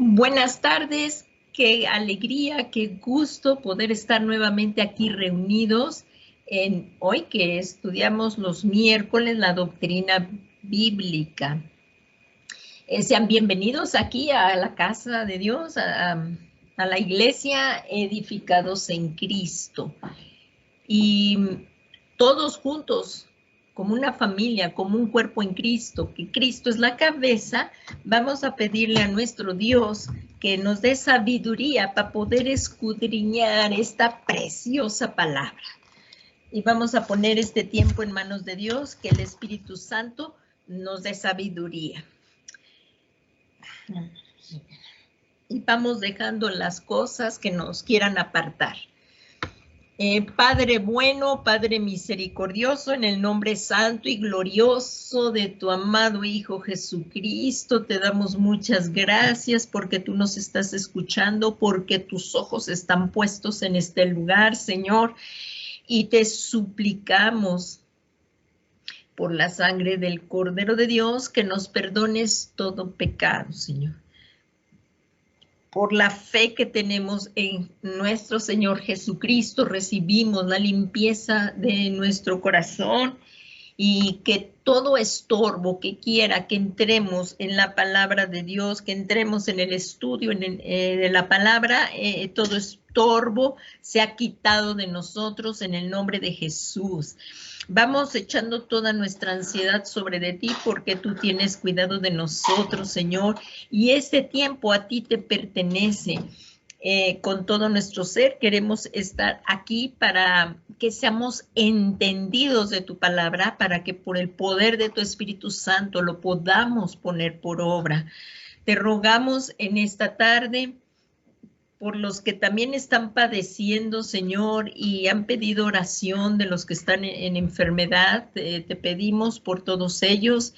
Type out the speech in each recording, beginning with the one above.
Buenas tardes, qué alegría, qué gusto poder estar nuevamente aquí reunidos en hoy que estudiamos los miércoles la doctrina bíblica. Sean bienvenidos aquí a la casa de Dios, a la iglesia edificados en Cristo. Y todos juntos, como una familia, como un cuerpo en Cristo, que Cristo es la cabeza, vamos a pedirle a nuestro Dios que nos dé sabiduría para poder escudriñar esta preciosa palabra. Y vamos a poner este tiempo en manos de Dios, que el Espíritu Santo nos dé sabiduría. Y vamos dejando las cosas que nos quieran apartar. Padre bueno, Padre misericordioso, en el nombre santo y glorioso de tu amado Hijo Jesucristo, te damos muchas gracias porque tú nos estás escuchando, porque tus ojos están puestos en este lugar, Señor, y te suplicamos por la sangre del Cordero de Dios que nos perdones todo pecado, Señor. Por la fe que tenemos en nuestro Señor Jesucristo, recibimos la limpieza de nuestro corazón y que todo estorbo que quiera que entremos en la palabra de Dios, que entremos en el estudio de la palabra, todo estorbo se ha quitado de nosotros en el nombre de Jesús. Vamos echando toda nuestra ansiedad sobre de ti porque tú tienes cuidado de nosotros, Señor, y este tiempo a ti te pertenece. Con todo nuestro ser queremos estar aquí para que seamos entendidos de tu palabra, para que por el poder de tu Espíritu Santo lo podamos poner por obra. Te rogamos en esta tarde por los que también están padeciendo, Señor, y han pedido oración de los que están en enfermedad. Te pedimos por todos ellos,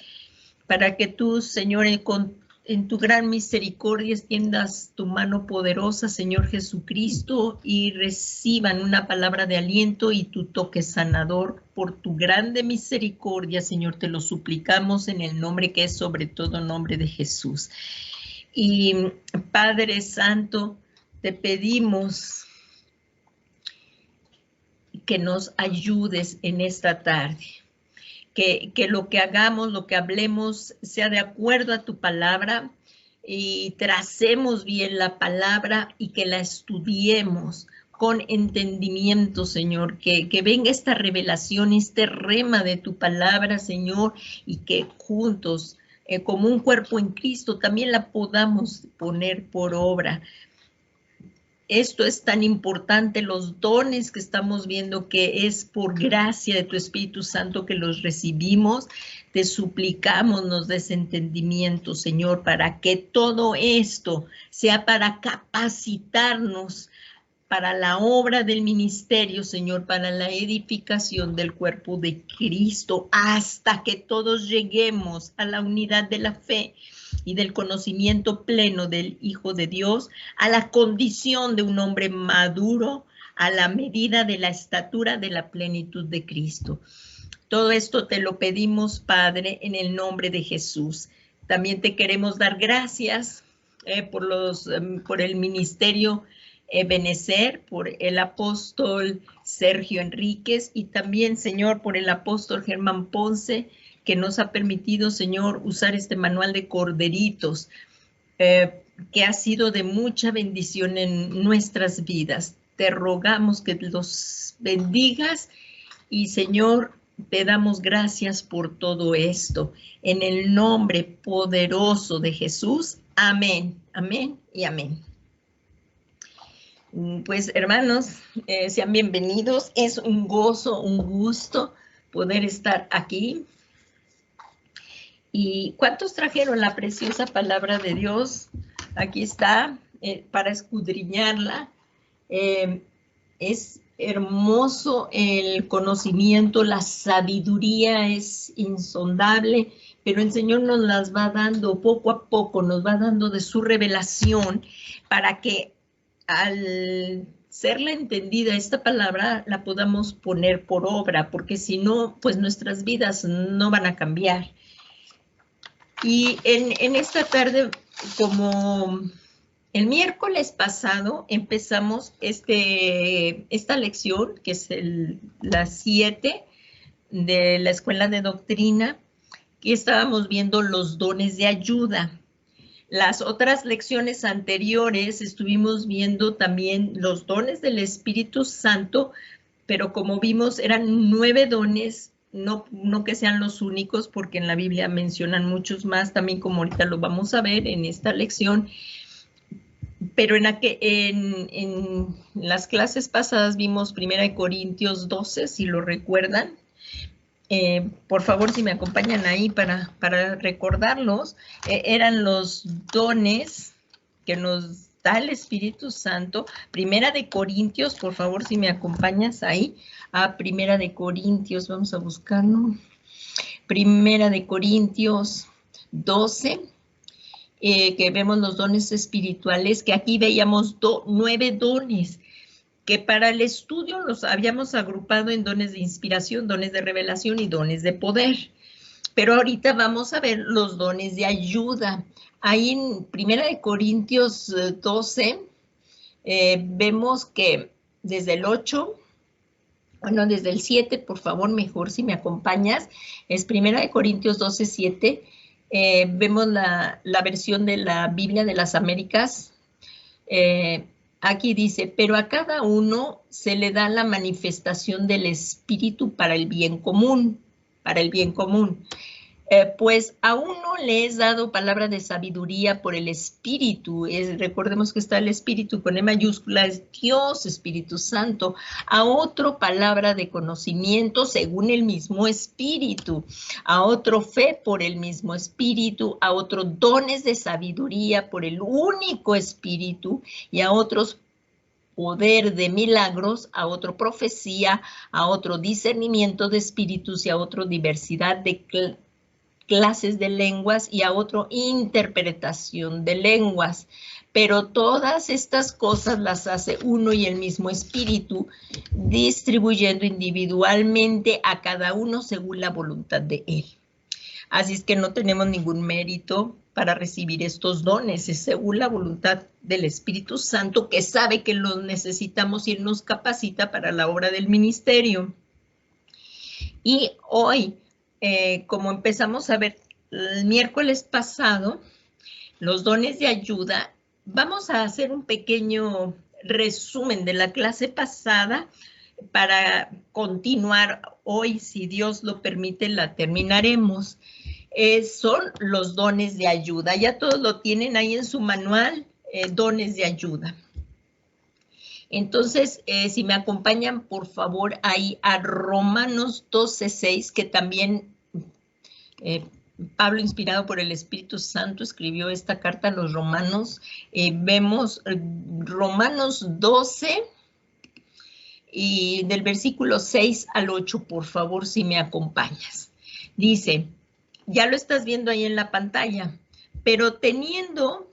para que tú, Señor, en tu gran misericordia extiendas tu mano poderosa, Señor Jesucristo, y reciban una palabra de aliento y tu toque sanador. Por tu grande misericordia, Señor, te lo suplicamos en el nombre que es sobre todo nombre de Jesús. Y Padre Santo, te pedimos que nos ayudes en esta tarde, que lo que hagamos, lo que hablemos, sea de acuerdo a tu palabra y tracemos bien la palabra y que la estudiemos con entendimiento, Señor, que venga esta revelación, este rema de tu palabra, Señor, y que juntos, como un cuerpo en Cristo, también la podamos poner por obra. Esto es tan importante, los dones que estamos viendo, que es por gracia de tu Espíritu Santo que los recibimos. Te suplicamos, nos des entendimiento, Señor, para que todo esto sea para capacitarnos para la obra del ministerio, Señor, para la edificación del cuerpo de Cristo, hasta que todos lleguemos a la unidad de la fe y del conocimiento pleno del Hijo de Dios, a la condición de un hombre maduro, a la medida de la estatura de la plenitud de Cristo. Todo esto te lo pedimos, Padre, en el nombre de Jesús. También te queremos dar gracias por el ministerio Ebenezer, por el apóstol Sergio Enríquez y también, Señor, por el apóstol Germán Ponce, que nos ha permitido, Señor, usar este manual de corderitos, que ha sido de mucha bendición en nuestras vidas. Te rogamos que los bendigas y, Señor, te damos gracias por todo esto. En el nombre poderoso de Jesús. Amén, amén y amén. Pues, hermanos, sean bienvenidos. Es un gozo, un gusto poder estar aquí. ¿Y cuántos trajeron la preciosa palabra de Dios? Aquí está, para escudriñarla. Es hermoso el conocimiento, la sabiduría es insondable, pero el Señor nos las va dando poco a poco, nos va dando de su revelación para que al serla entendida esta palabra la podamos poner por obra, porque si no, pues nuestras vidas no van a cambiar. Y en esta tarde, como El miércoles pasado empezamos esta lección, que es la 7 de la Escuela de Doctrina, y estábamos viendo los dones de ayuda. Las otras lecciones anteriores estuvimos viendo también los dones del Espíritu Santo, pero como vimos eran 9 dones, no que sean los únicos, porque en la Biblia mencionan muchos más, también como ahorita lo vamos a ver en esta lección. Pero en las clases pasadas vimos 1 Corintios 12, si lo recuerdan. Por favor, si me acompañan ahí para recordarlos, eran los dones que nos da el Espíritu Santo. 1 Corintios, por favor, si me acompañas ahí, a 1 Corintios, vamos a buscarlo. 1 Corintios 12, que vemos los dones espirituales, que aquí veíamos 9 dones, que para el estudio los habíamos agrupado en dones de inspiración, dones de revelación y dones de poder. Pero ahorita vamos a ver los dones de ayuda. Ahí en 1 Corintios 12 vemos que desde el 8, bueno, desde el 7, por favor, mejor si me acompañas, es 1 Corintios 12, 7. Vemos la versión de la Biblia de las Américas. Aquí dice, pero a cada uno se le da la manifestación del Espíritu para el bien común, pues a uno le es dado palabra de sabiduría por el Espíritu. Recordemos que está el Espíritu con E mayúscula, es Dios, Espíritu Santo. A otro palabra de conocimiento según el mismo Espíritu. A otro fe por el mismo Espíritu. A otro dones de sabiduría por el único Espíritu. Y a otros poder de milagros, a otro profecía, a otro discernimiento de espíritus y a otro diversidad de clases de lenguas y a otro interpretación de lenguas. Pero todas estas cosas las hace uno y el mismo Espíritu, distribuyendo individualmente a cada uno según la voluntad de Él. Así es que no tenemos ningún mérito para recibir estos dones, es según la voluntad del Espíritu Santo, que sabe que los necesitamos y Él nos capacita para la obra del ministerio. Y hoy, como empezamos a ver el miércoles pasado, los dones de ayuda, vamos a hacer un pequeño resumen de la clase pasada para continuar hoy, si Dios lo permite, la terminaremos. Son los dones de ayuda. Ya todos lo tienen ahí en su manual, dones de ayuda. Entonces, si me acompañan, por favor, ahí a Romanos 12:6, que también Pablo, inspirado por el Espíritu Santo, escribió esta carta a los romanos. Vemos Romanos 12 y del versículo 6 al 8, por favor, si me acompañas. Dice, ya lo estás viendo ahí en la pantalla, pero teniendo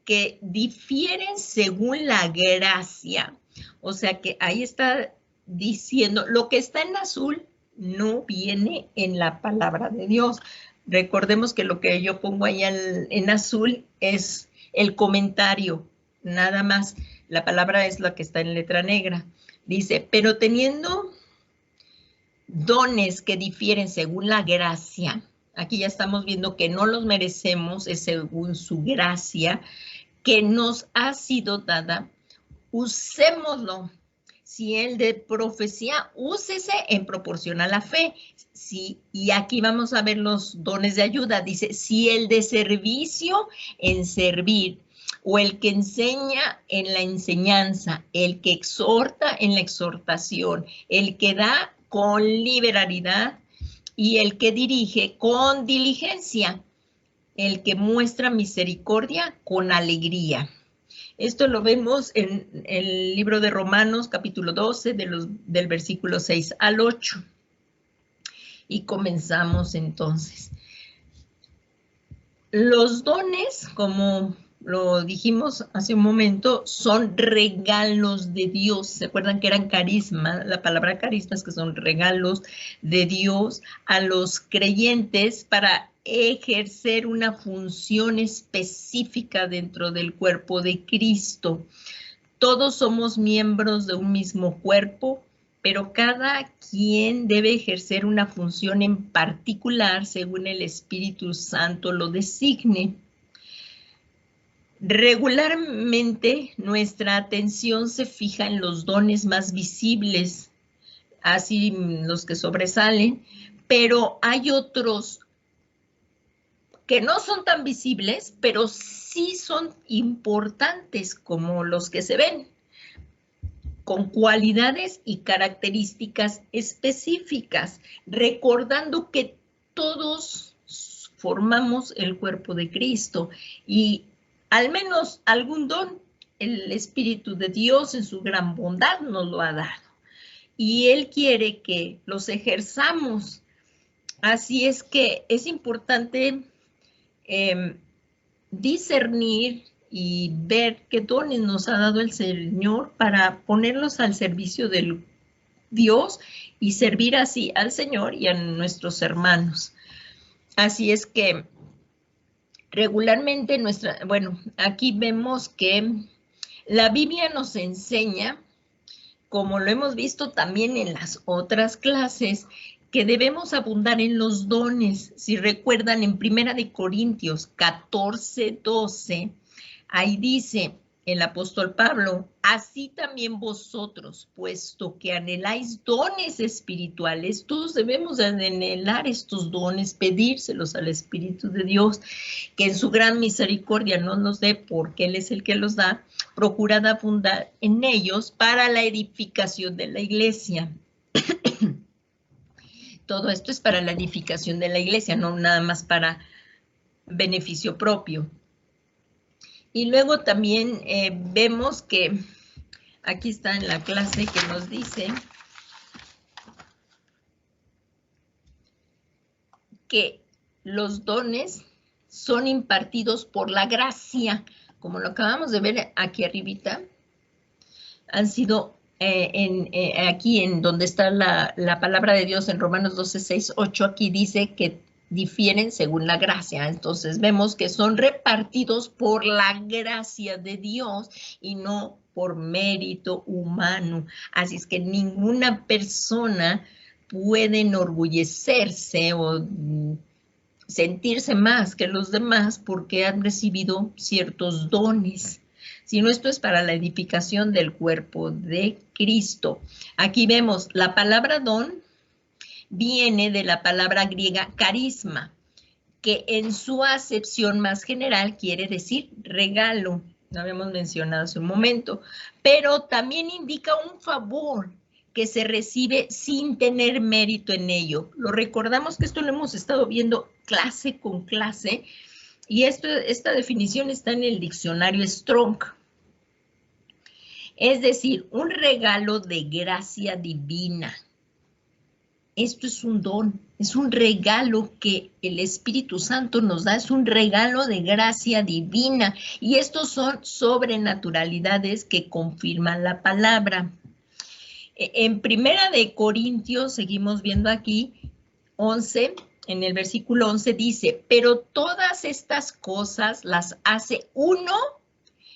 que difieren según la gracia, o sea que ahí está diciendo, lo que está en azul no viene en la palabra de Dios. Recordemos que lo que yo pongo ahí en azul es el comentario, nada más. La palabra es la que está en letra negra. Dice, pero teniendo dones que difieren según la gracia, aquí ya estamos viendo que no los merecemos, es según su gracia, que nos ha sido dada, usémoslo. Si el de profecía, úsese en proporción a la fe. Sí, y aquí vamos a ver los dones de ayuda. Dice, si el de servicio, en servir, o el que enseña en la enseñanza, el que exhorta en la exhortación, el que da con liberalidad y el que dirige con diligencia, el que muestra misericordia con alegría. Esto lo vemos en el libro de Romanos, capítulo 12, del versículo 6 al 8. Y comenzamos entonces. Los dones, como lo dijimos hace un momento, son regalos de Dios. ¿Se acuerdan que eran carisma? La palabra carisma es que son regalos de Dios a los creyentes para ejercer una función específica dentro del cuerpo de Cristo. Todos somos miembros de un mismo cuerpo, pero cada quien debe ejercer una función en particular según el Espíritu Santo lo designe. Regularmente nuestra atención se fija en los dones más visibles, así los que sobresalen, pero hay otros que no son tan visibles, pero sí son importantes como los que se ven, con cualidades y características específicas, recordando que todos formamos el cuerpo de Cristo y al menos algún don el Espíritu de Dios en su gran bondad nos lo ha dado. Y Él quiere que los ejerzamos. Así es que es importante discernir y ver qué dones nos ha dado el Señor para ponerlos al servicio del Dios y servir así al Señor y a nuestros hermanos. Así es que regularmente aquí vemos que la Biblia nos enseña, como lo hemos visto también en las otras clases, que debemos abundar en los dones. Si recuerdan, en 1 Corintios 14:12, ahí dice el apóstol Pablo, así también vosotros, puesto que anheláis dones espirituales, todos debemos de anhelar estos dones, pedírselos al Espíritu de Dios, que en su gran misericordia no nos dé, porque Él es el que los da. Procurad abundar en ellos para la edificación de la iglesia. Todo esto es para la edificación de la iglesia, no nada más para beneficio propio. Y luego también vemos que aquí está en la clase que nos dice que los dones son impartidos por la gracia, como lo acabamos de ver aquí arribita, han sido aquí en donde está la palabra de Dios en Romanos 12:6-8, aquí dice que difieren según la gracia. Entonces vemos que son repartidos por la gracia de Dios y no por mérito humano. Así es que ninguna persona puede enorgullecerse o sentirse más que los demás porque han recibido ciertos dones, sino esto es para la edificación del cuerpo de Cristo. Aquí vemos la palabra don viene de la palabra griega carisma, que en su acepción más general quiere decir regalo, lo habíamos mencionado hace un momento, pero también indica un favor que se recibe sin tener mérito en ello. Lo recordamos que esto lo hemos estado viendo clase con clase, y esta definición está en el diccionario Strong. Es decir, un regalo de gracia divina. Esto es un don, es un regalo que el Espíritu Santo nos da, es un regalo de gracia divina. Y estos son sobrenaturalidades que confirman la palabra. En 1 Corintios, seguimos viendo aquí, 11, en el versículo 11 dice, pero todas estas cosas las hace uno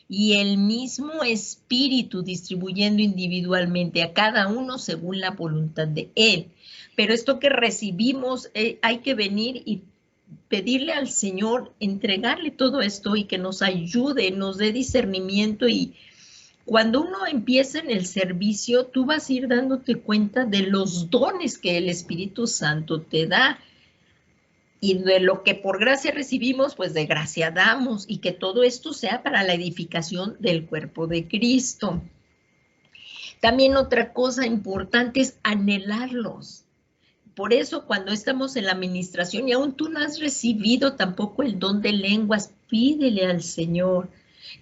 y el mismo Espíritu, distribuyendo individualmente a cada uno según la voluntad de Él. Pero esto que recibimos, hay que venir y pedirle al Señor, entregarle todo esto y que nos ayude, nos dé discernimiento. Y cuando uno empieza en el servicio, tú vas a ir dándote cuenta de los dones que el Espíritu Santo te da. Y de lo que por gracia recibimos, pues de gracia damos, y que todo esto sea para la edificación del cuerpo de Cristo. También otra cosa importante es anhelarlos. Por eso cuando estamos en la administración y aún tú no has recibido tampoco el don de lenguas, pídele al Señor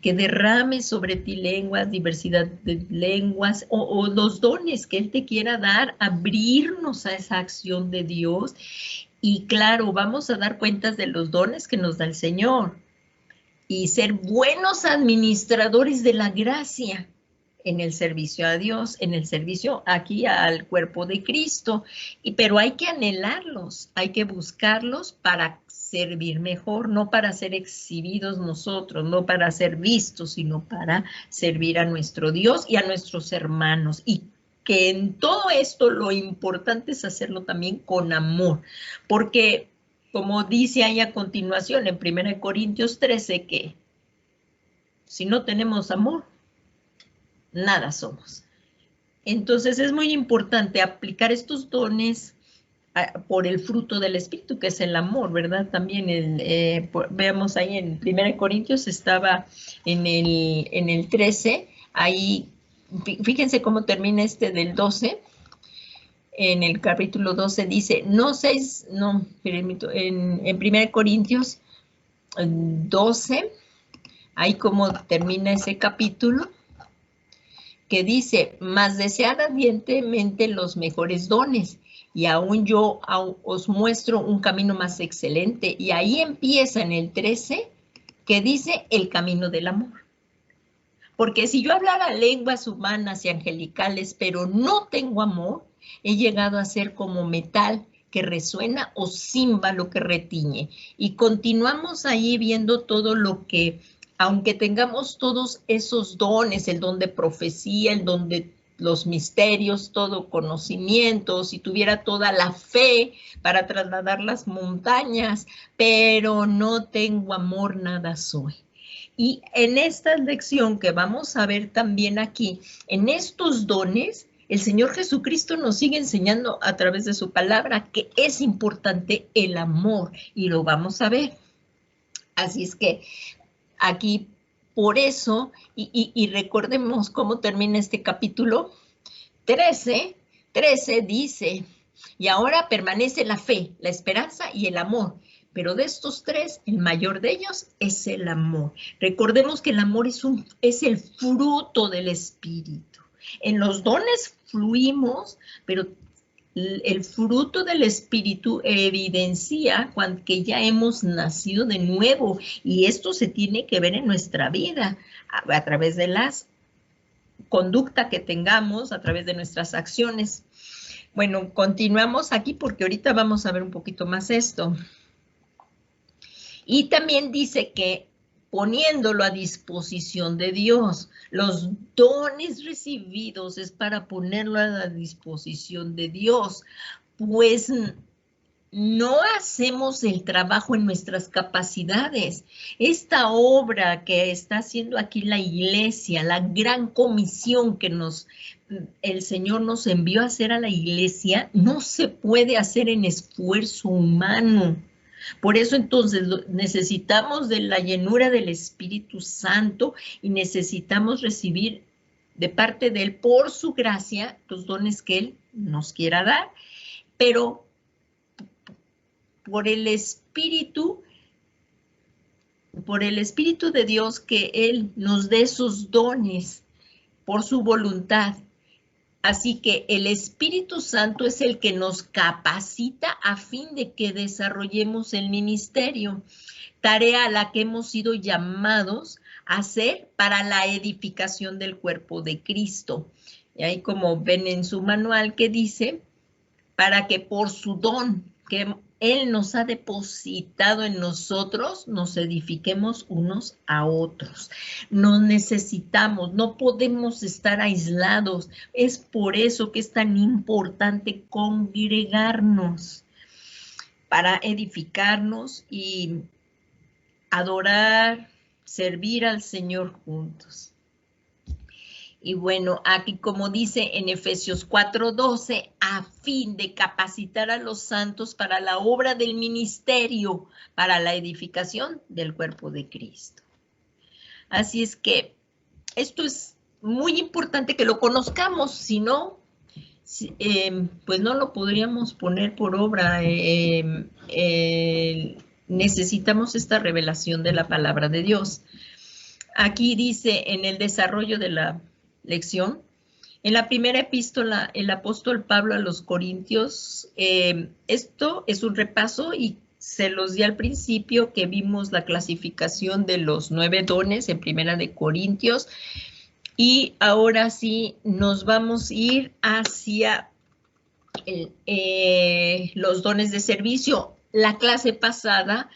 que derrame sobre ti lenguas, diversidad de lenguas o los dones que Él te quiera dar, abrirnos a esa acción de Dios. Y claro, vamos a dar cuentas de los dones que nos da el Señor y ser buenos administradores de la gracia. en el servicio a Dios, en el servicio aquí al cuerpo de Cristo. Pero hay que anhelarlos, hay que buscarlos para servir mejor, no para ser exhibidos nosotros, no para ser vistos, sino para servir a nuestro Dios y a nuestros hermanos. Y que en todo esto lo importante es hacerlo también con amor, porque como dice ahí a continuación en 1 Corintios 13, que si no tenemos amor, nada somos. Entonces es muy importante aplicar estos dones por el fruto del Espíritu, que es el amor, ¿verdad? También veamos ahí en 1 Corintios, estaba en el 13, ahí, fíjense cómo termina del 12, en el capítulo 12 dice, en 1 Corintios 12, ahí como termina ese capítulo, que dice, mas desead ardientemente los mejores dones, y aún yo os muestro un camino más excelente. Y ahí empieza en el 13, que dice el camino del amor. Porque si yo hablara lenguas humanas y angelicales, pero no tengo amor, he llegado a ser como metal que resuena o címbalo que retiñe. Y continuamos ahí viendo todo lo que, aunque tengamos todos esos dones, el don de profecía, el don de los misterios, todo conocimiento, si tuviera toda la fe para trasladar las montañas, pero no tengo amor, nada soy. Y en esta lección que vamos a ver también aquí, en estos dones, el Señor Jesucristo nos sigue enseñando a través de su palabra que es importante el amor, y lo vamos a ver. Así es que aquí, por eso, y recordemos cómo termina este capítulo 13 dice, y ahora permanece la fe, la esperanza y el amor. Pero de estos tres, el mayor de ellos es el amor. Recordemos que el amor es el fruto del Espíritu. En los dones fluimos, pero el fruto del Espíritu evidencia que ya hemos nacido de nuevo, y esto se tiene que ver en nuestra vida a través de las conducta que tengamos, a través de nuestras acciones. Bueno, continuamos aquí porque ahorita vamos a ver un poquito más esto. Y también dice que poniéndolo a disposición de Dios, los dones recibidos es para ponerlo a la disposición de Dios, pues no hacemos el trabajo en nuestras capacidades. Esta obra que está haciendo aquí la iglesia, la gran comisión que el Señor nos envió a hacer a la iglesia, no se puede hacer en esfuerzo humano. Por eso entonces necesitamos de la llenura del Espíritu Santo y necesitamos recibir de parte de Él, por su gracia, los dones que Él nos quiera dar, pero por el Espíritu de Dios, que Él nos dé sus dones por su voluntad. Así que el Espíritu Santo es el que nos capacita a fin de que desarrollemos el ministerio, tarea a la que hemos sido llamados a hacer para la edificación del cuerpo de Cristo. Y ahí, como ven en su manual, que dice, para que por su don que Él nos ha depositado en nosotros, nos edifiquemos unos a otros. Nos necesitamos, no podemos estar aislados. Es por eso que es tan importante congregarnos para edificarnos y adorar, servir al Señor juntos. Y bueno, aquí como dice en Efesios 4:12, a fin de capacitar a los santos para la obra del ministerio, para la edificación del cuerpo de Cristo. Así es que esto es muy importante que lo conozcamos, si no, pues no lo podríamos poner por obra. Necesitamos esta revelación de la palabra de Dios. Aquí dice en el desarrollo de la lección, en la primera epístola, el apóstol Pablo a los Corintios, esto es un repaso y se los di al principio, que vimos la clasificación de los 9 dones en primera de Corintios. Y ahora sí nos vamos a ir hacia los dones de servicio. La clase pasada,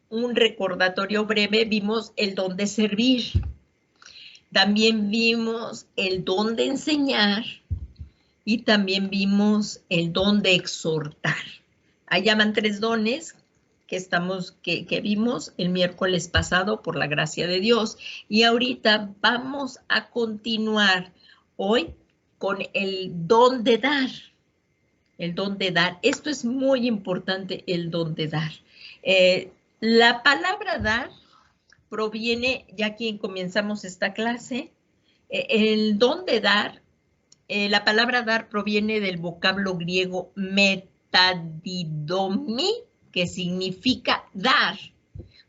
un recordatorio breve, vimos el don de servir. También vimos el don de enseñar y también vimos el don de exhortar. Allá van 3 dones que vimos el miércoles pasado por la gracia de Dios. Y ahorita vamos a continuar hoy con el don de dar. El don de dar. Esto es muy importante, el don de dar. La palabra dar proviene, ya aquí comenzamos esta clase, el don de dar, la palabra dar proviene del vocablo griego metadidomi, que significa dar,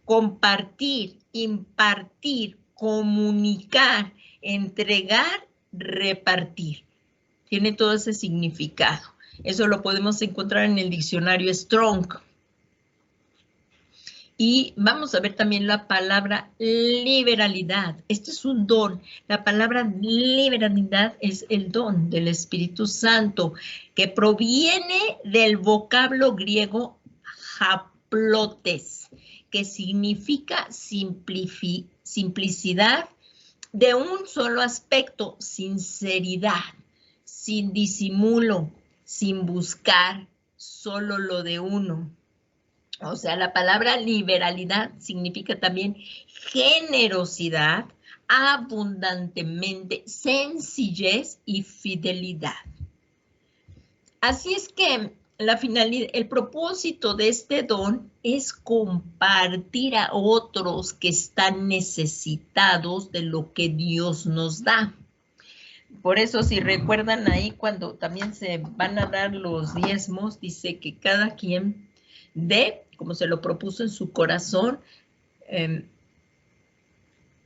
compartir, impartir, comunicar, entregar, repartir. Tiene todo ese significado. Eso lo podemos encontrar en el diccionario Strong. Y vamos a ver también la palabra liberalidad. Este es un don. La palabra liberalidad es el don del Espíritu Santo, que proviene del vocablo griego haplotes, que significa simplicidad de un solo aspecto, sinceridad, sin disimulo, sin buscar solo lo de uno. O sea, la palabra liberalidad significa también generosidad, abundantemente, sencillez y fidelidad. Así es que el propósito de este don es compartir a otros que están necesitados de lo que Dios nos da. Por eso, si recuerdan ahí, cuando también se van a dar los diezmos, dice que cada quien dé como se lo propuso en su corazón,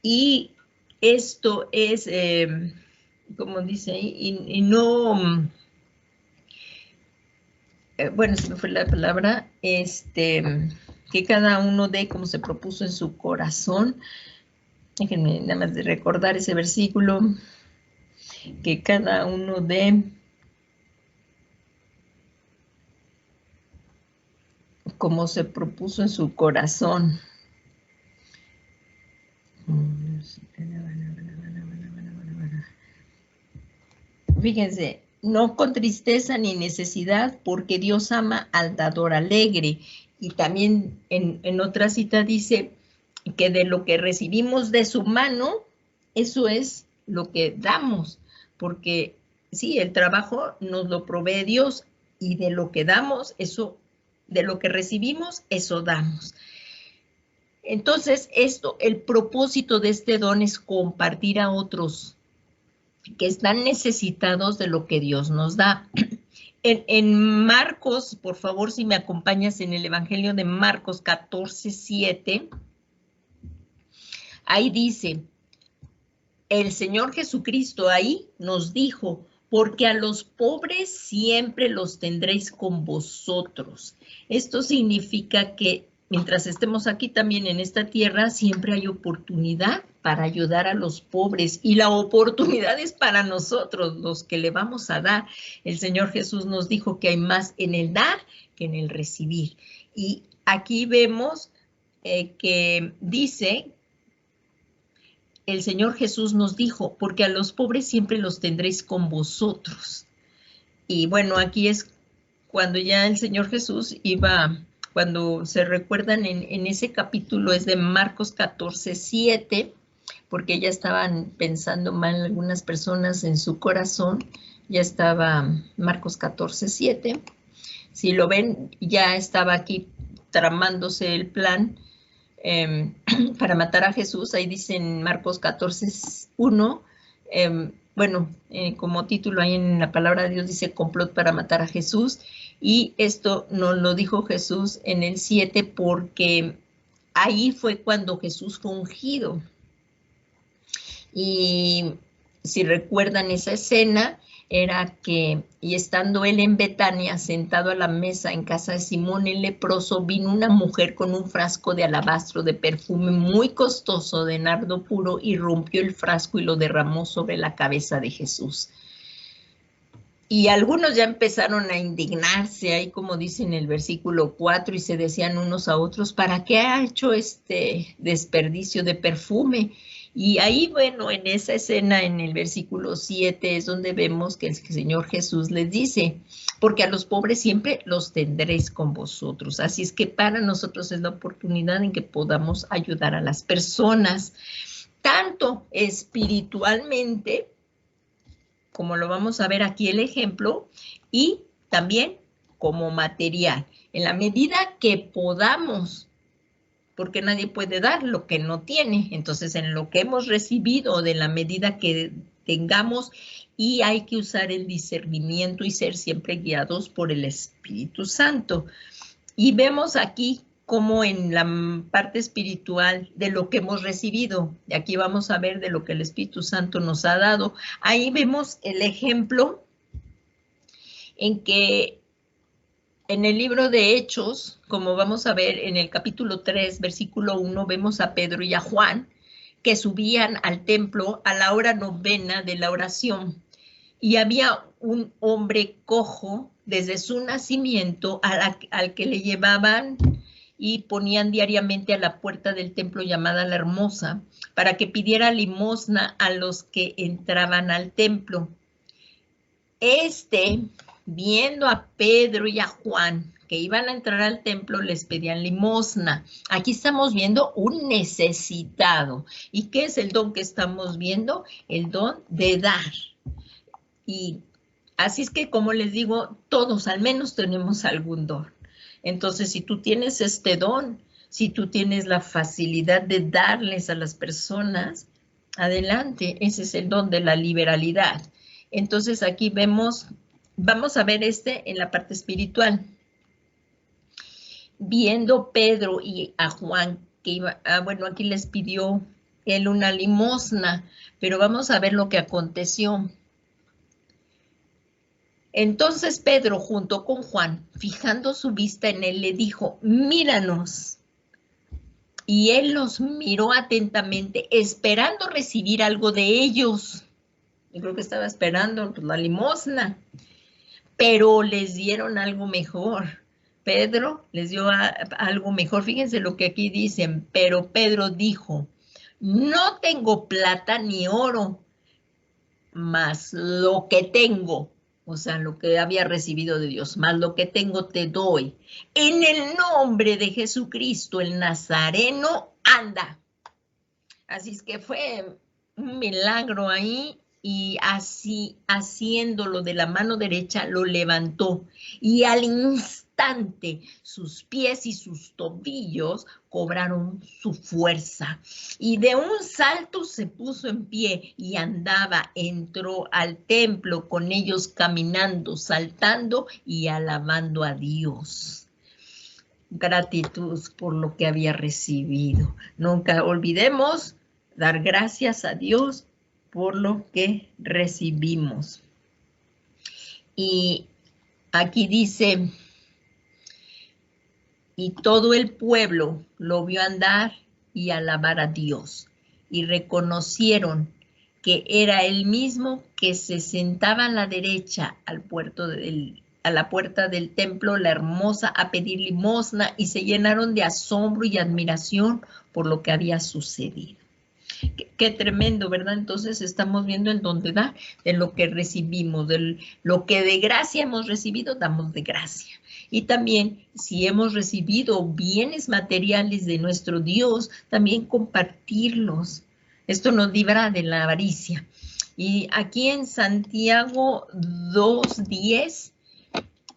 y esto es, como dice ahí, y no, bueno, se me fue la palabra, que cada uno dé como se propuso en su corazón. Déjenme nada más de recordar ese versículo, que cada uno dé como se propuso en su corazón. Fíjense, no con tristeza ni necesidad, porque Dios ama al dador alegre. Y también en otra cita dice que de lo que recibimos de su mano, eso es lo que damos, porque sí, el trabajo nos lo provee Dios, y de lo que damos, eso, de lo que recibimos, eso damos. Entonces, el propósito de este don es compartir a otros que están necesitados de lo que Dios nos da. En Marcos, por favor, si me acompañas en el Evangelio de Marcos 14:7, ahí dice, el Señor Jesucristo ahí nos dijo, porque a los pobres siempre los tendréis con vosotros. Esto significa que mientras estemos aquí también en esta tierra, siempre hay oportunidad para ayudar a los pobres, y la oportunidad es para nosotros, los que le vamos a dar. El Señor Jesús nos dijo que hay más en el dar que en el recibir. Y aquí vemos que dice, el Señor Jesús nos dijo, porque a los pobres siempre los tendréis con vosotros. Y bueno, aquí es cuando ya el Señor Jesús iba, cuando se recuerdan en ese capítulo es de Marcos 14:7, porque ya estaban pensando mal algunas personas en su corazón, ya estaba Marcos 14:7. Si lo ven, ya estaba aquí tramándose el plan para matar a Jesús. Ahí dice en Marcos 14:1, bueno, como título ahí en la palabra de Dios dice complot para matar a Jesús, y esto nos lo dijo Jesús en el 7 porque ahí fue cuando Jesús fue ungido. Y si recuerdan esa escena, era que, y estando él en Betania, sentado a la mesa en casa de Simón el leproso, vino una mujer con un frasco de alabastro de perfume muy costoso de nardo puro y rompió el frasco y lo derramó sobre la cabeza de Jesús. Y algunos ya empezaron a indignarse, ahí como dice en el versículo 4, y se decían unos a otros, ¿para qué ha hecho este desperdicio de perfume? Y ahí, bueno, en esa escena, en el versículo 7, es donde vemos que el Señor Jesús les dice, porque a los pobres siempre los tendréis con vosotros. Así es que para nosotros es la oportunidad en que podamos ayudar a las personas, tanto espiritualmente, como lo vamos a ver aquí el ejemplo, y también como material, en la medida que podamos, porque nadie puede dar lo que no tiene, entonces en lo que hemos recibido, de la medida que tengamos, y hay que usar el discernimiento y ser siempre guiados por el Espíritu Santo. Y vemos aquí como en la parte espiritual de lo que hemos recibido. Y aquí vamos a ver de lo que el Espíritu Santo nos ha dado. Ahí vemos el ejemplo en que en el libro de Hechos, como vamos a ver en el capítulo 3, versículo 1, vemos a Pedro y a Juan que subían al templo a la hora novena de la oración. Y había un hombre cojo desde su nacimiento al que le llevaban y ponían diariamente a la puerta del templo llamada La Hermosa para que pidiera limosna a los que entraban al templo. Viendo a Pedro y a Juan que iban a entrar al templo, les pedían limosna. Aquí estamos viendo un necesitado. ¿Y qué es el don que estamos viendo? El don de dar. Y así es que, como les digo, todos al menos tenemos algún don. Entonces, si tú tienes este don, si tú tienes la facilidad de darles a las personas, adelante, ese es el don de la liberalidad. Entonces, aquí vamos a ver en la parte espiritual. Viendo Pedro y a Juan que iba, bueno, aquí les pidió él una limosna, pero vamos a ver lo que aconteció. Entonces Pedro, junto con Juan, fijando su vista en él, le dijo, míranos. Y él los miró atentamente, esperando recibir algo de ellos. Yo creo que estaba esperando la limosna, pero les dieron algo mejor. Pedro les dio algo mejor. Fíjense lo que aquí dicen, pero Pedro dijo, no tengo plata ni oro, mas lo que tengo, o sea, lo que había recibido de Dios, más lo que tengo te doy. En el nombre de Jesucristo, el Nazareno, anda. Así es que fue un milagro ahí, y así, haciéndolo de la mano derecha, lo levantó. Y al instante, sus pies y sus tobillos cobraron su fuerza. Y de un salto se puso en pie y andaba, entró al templo con ellos caminando, saltando y alabando a Dios. Gratitud por lo que había recibido. Nunca olvidemos dar gracias a Dios por lo que recibimos. Y aquí dice, y todo el pueblo lo vio andar y alabar a Dios, y reconocieron que era el mismo que se sentaba a la derecha a la puerta del templo, La Hermosa, a pedir limosna, y se llenaron de asombro y admiración por lo que había sucedido. Qué tremendo, ¿verdad? Entonces estamos viendo el don de dar, de lo que recibimos, de lo que de gracia hemos recibido, damos de gracia. Y también, si hemos recibido bienes materiales de nuestro Dios, también compartirlos. Esto nos libra de la avaricia. Y aquí en Santiago 2:10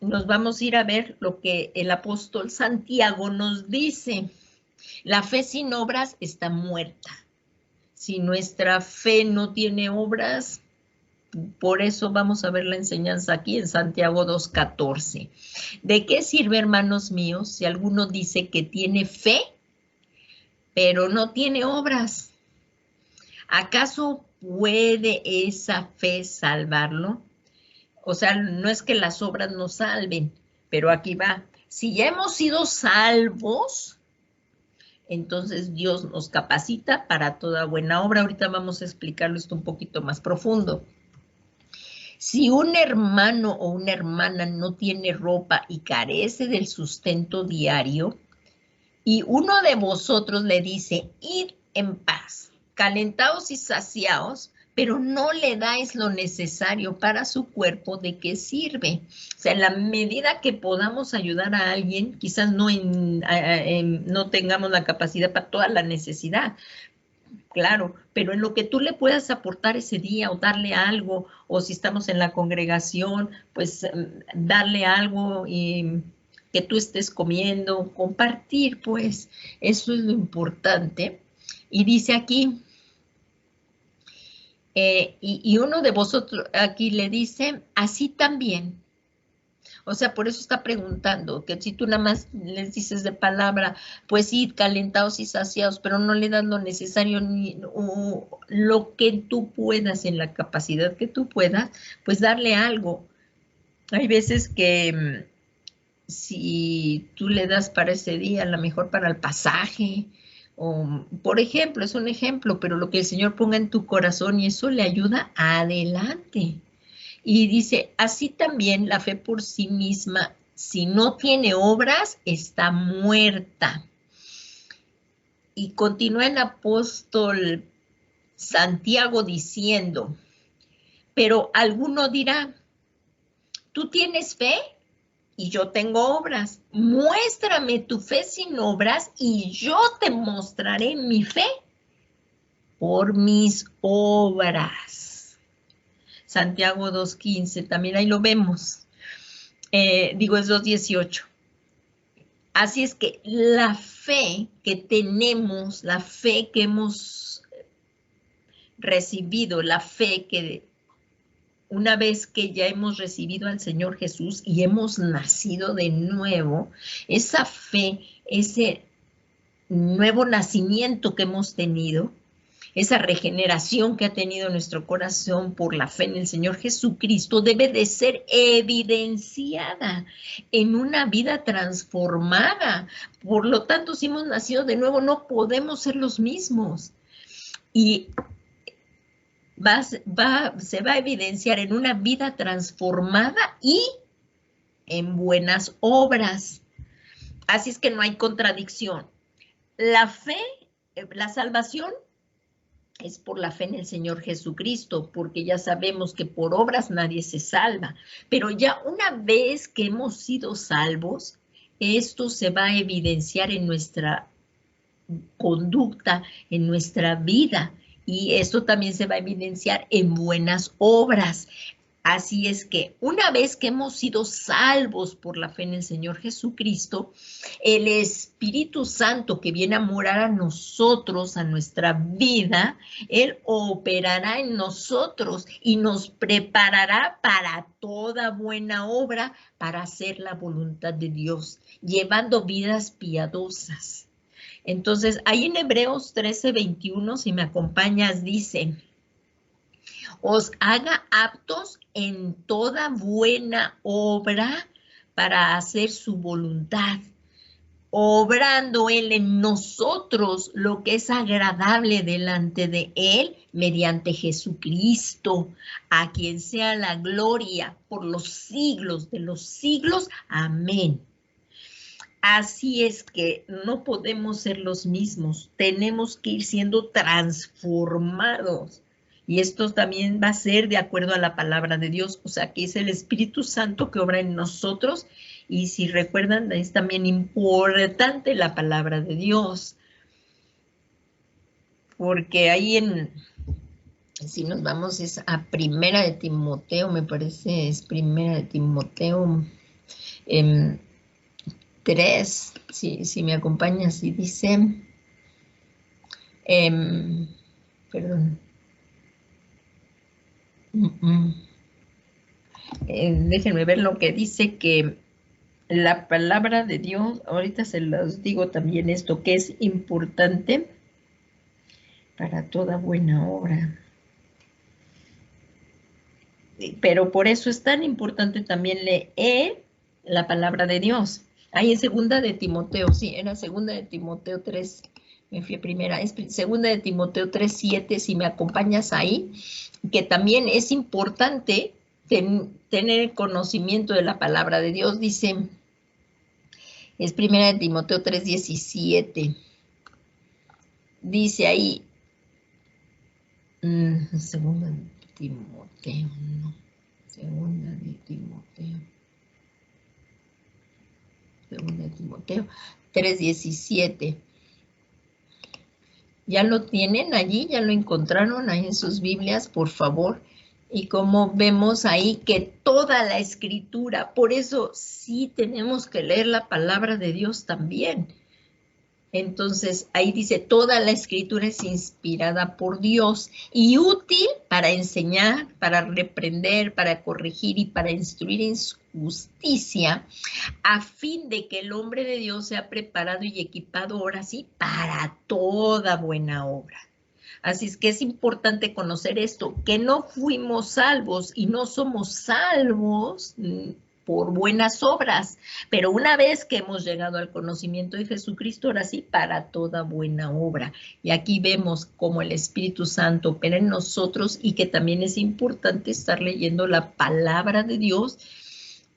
nos vamos a ir a ver lo que el apóstol Santiago nos dice. La fe sin obras está muerta. Si nuestra fe no tiene obras, por eso vamos a ver la enseñanza aquí en Santiago 2:14. ¿De qué sirve, hermanos míos, si alguno dice que tiene fe, pero no tiene obras? ¿Acaso puede esa fe salvarlo? O sea, no es que las obras nos salven, pero aquí va. Si ya hemos sido salvos, entonces Dios nos capacita para toda buena obra. Ahorita vamos a explicarlo esto un poquito más profundo. Si un hermano o una hermana no tiene ropa y carece del sustento diario, y uno de vosotros le dice, id en paz, calentaos y saciaos, pero no le dais lo necesario para su cuerpo, ¿de qué sirve? O sea, en la medida que podamos ayudar a alguien, quizás no, no tengamos la capacidad para toda la necesidad, claro, pero en lo que tú le puedas aportar ese día o darle algo, o si estamos en la congregación, pues darle algo y que tú estés comiendo, compartir, pues eso es lo importante. Y dice aquí, y uno de vosotros aquí le dice, así también. O sea, por eso está preguntando, que si tú nada más les dices de palabra, pues sí, calentados y saciados, pero no le das lo necesario ni lo que tú puedas, en la capacidad que tú puedas, pues darle algo. Hay veces que si tú le das para ese día, a lo mejor para el pasaje, o, por ejemplo, es un ejemplo, pero lo que el Señor ponga en tu corazón y eso le ayuda adelante. Y dice, así también la fe por sí misma, si no tiene obras, está muerta. Y continúa el apóstol Santiago diciendo, pero alguno dirá, tú tienes fe y yo tengo obras. Muéstrame tu fe sin obras y yo te mostraré mi fe por mis obras. Santiago 2:15, también ahí lo vemos. Es 2:18. Así es que la fe que tenemos, la fe que hemos recibido, la fe que una vez que ya hemos recibido al Señor Jesús y hemos nacido de nuevo, esa fe, ese nuevo nacimiento que hemos tenido, esa regeneración que ha tenido nuestro corazón por la fe en el Señor Jesucristo debe de ser evidenciada en una vida transformada. Por lo tanto, si hemos nacido de nuevo, no podemos ser los mismos. Y se va a evidenciar en una vida transformada y en buenas obras. Así es que no hay contradicción. La fe, la salvación, es por la fe en el Señor Jesucristo, porque ya sabemos que por obras nadie se salva. Pero ya una vez que hemos sido salvos, esto se va a evidenciar en nuestra conducta, en nuestra vida, y esto también se va a evidenciar en buenas obras. Así es que una vez que hemos sido salvos por la fe en el Señor Jesucristo, el Espíritu Santo que viene a morar a nosotros, a nuestra vida, Él operará en nosotros y nos preparará para toda buena obra, para hacer la voluntad de Dios, llevando vidas piadosas. Entonces, ahí en Hebreos 13:21, si me acompañas, dice, os haga aptos en toda buena obra para hacer su voluntad, obrando Él en nosotros lo que es agradable delante de Él mediante Jesucristo, a quien sea la gloria por los siglos de los siglos. Amén. Así es que no podemos ser los mismos, tenemos que ir siendo transformados. Y esto también va a ser de acuerdo a la palabra de Dios, o sea, que es el Espíritu Santo que obra en nosotros. Y si recuerdan, es también importante la palabra de Dios. Porque ahí si nos vamos es a Primera de Timoteo, me parece, es Primera de Timoteo 3, si me acompañas, y dice, perdón, déjenme ver lo que dice, que la palabra de Dios, ahorita se los digo también esto, que es importante para toda buena obra. Pero por eso es tan importante también leer la palabra de Dios. Ahí en segunda de Timoteo, sí, era segunda de Timoteo 3, me fui a primera, es segunda de Timoteo 3:7, si me acompañas ahí, que también es importante tener conocimiento de la palabra de Dios, dice, es primera de Timoteo 3:17, dice ahí, segunda de Timoteo, no, segunda de Timoteo. Segunda de Timoteo 3:17. ¿Ya lo tienen allí? ¿Ya lo encontraron ahí en sus Biblias, por favor? Y como vemos ahí que toda la escritura, por eso sí tenemos que leer la palabra de Dios también. Entonces, ahí dice, toda la escritura es inspirada por Dios y útil para enseñar, para reprender, para corregir y para instruir en su justicia, a fin de que el hombre de Dios sea preparado y equipado ahora sí para toda buena obra. Así es que es importante conocer esto, que no fuimos salvos y no somos salvos por buenas obras, pero una vez que hemos llegado al conocimiento de Jesucristo, ahora sí, para toda buena obra. Y aquí vemos cómo el Espíritu Santo opera en nosotros y que también es importante estar leyendo la palabra de Dios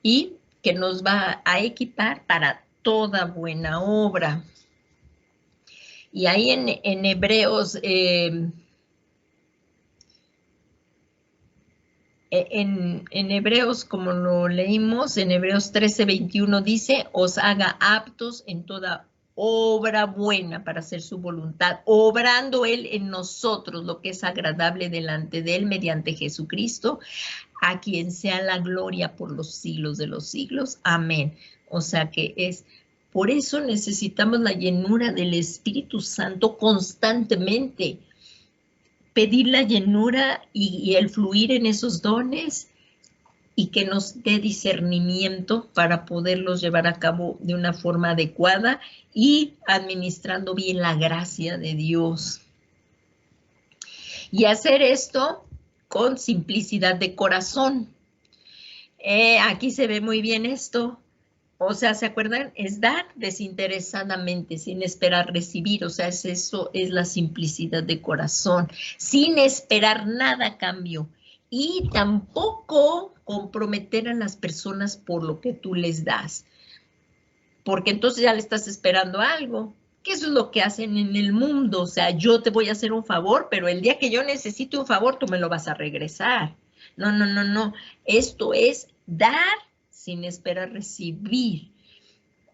y que nos va a equipar para toda buena obra. Y ahí en Hebreos, en Hebreos, como lo leímos, en Hebreos 13:21 dice, os haga aptos en toda obra buena para hacer su voluntad, obrando Él en nosotros lo que es agradable delante de Él mediante Jesucristo, a quien sea la gloria por los siglos de los siglos. Amén. O sea que es, por eso necesitamos la llenura del Espíritu Santo constantemente, pedir la llenura y el fluir en esos dones y que nos dé discernimiento para poderlos llevar a cabo de una forma adecuada y administrando bien la gracia de Dios. Y hacer esto con simplicidad de corazón. Aquí se ve muy bien esto. O sea, ¿se acuerdan? Es dar desinteresadamente, sin esperar recibir. O sea, eso es la simplicidad de corazón, sin esperar nada a cambio. Y tampoco comprometer a las personas por lo que tú les das. Porque entonces ya le estás esperando algo. Que eso es lo que hacen en el mundo. O sea, yo te voy a hacer un favor, pero el día que yo necesite un favor, tú me lo vas a regresar. No, no, no, no. Esto es dar sin esperar recibir,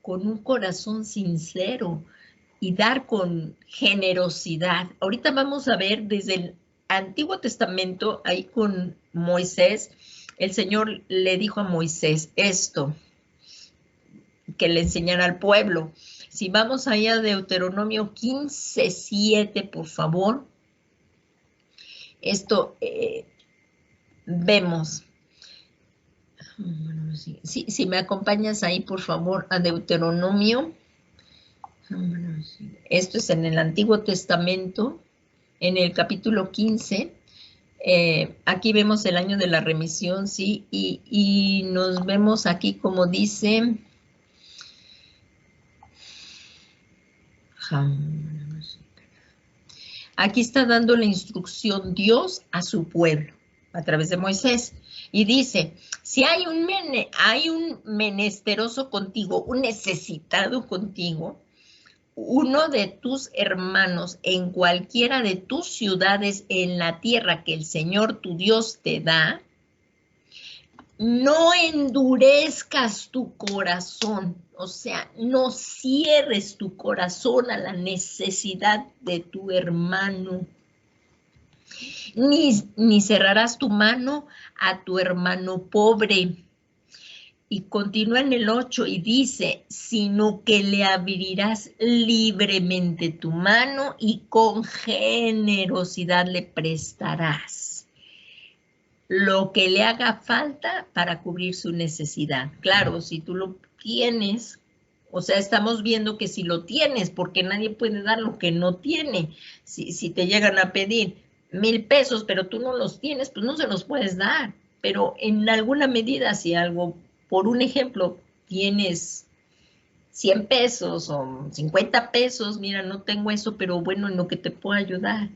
con un corazón sincero y dar con generosidad. Ahorita vamos a ver desde el Antiguo Testamento, ahí con Moisés, el Señor le dijo a Moisés esto, que le enseñara al pueblo. Si vamos ahí a Deuteronomio 15:7, por favor, esto vemos. Si me acompañas ahí, por favor, a Deuteronomio. Esto es en el Antiguo Testamento, en el capítulo 15. Aquí vemos el año de la remisión, ¿sí? Y nos vemos aquí como dice... Aquí está dando la instrucción Dios a su pueblo a través de Moisés. Y dice, si hay un menesteroso contigo, un necesitado contigo, uno de tus hermanos en cualquiera de tus ciudades en la tierra que el Señor tu Dios te da, no endurezcas tu corazón, o sea, no cierres tu corazón a la necesidad de tu hermano, ni cerrarás tu mano a tu hermano pobre. Y continúa en el 8 y dice, sino que le abrirás libremente tu mano y con generosidad le prestarás lo que le haga falta para cubrir su necesidad. Claro, si tú lo tienes, o sea, estamos viendo que si lo tienes, porque nadie puede dar lo que no tiene. Si te llegan a pedir 1,000 pesos, pero tú no los tienes, pues no se los puedes dar. pero en alguna medida, si algo, por un ejemplo, tienes 100 pesos o 50 pesos, mira, no tengo eso, pero bueno, en lo que te puedo ayudar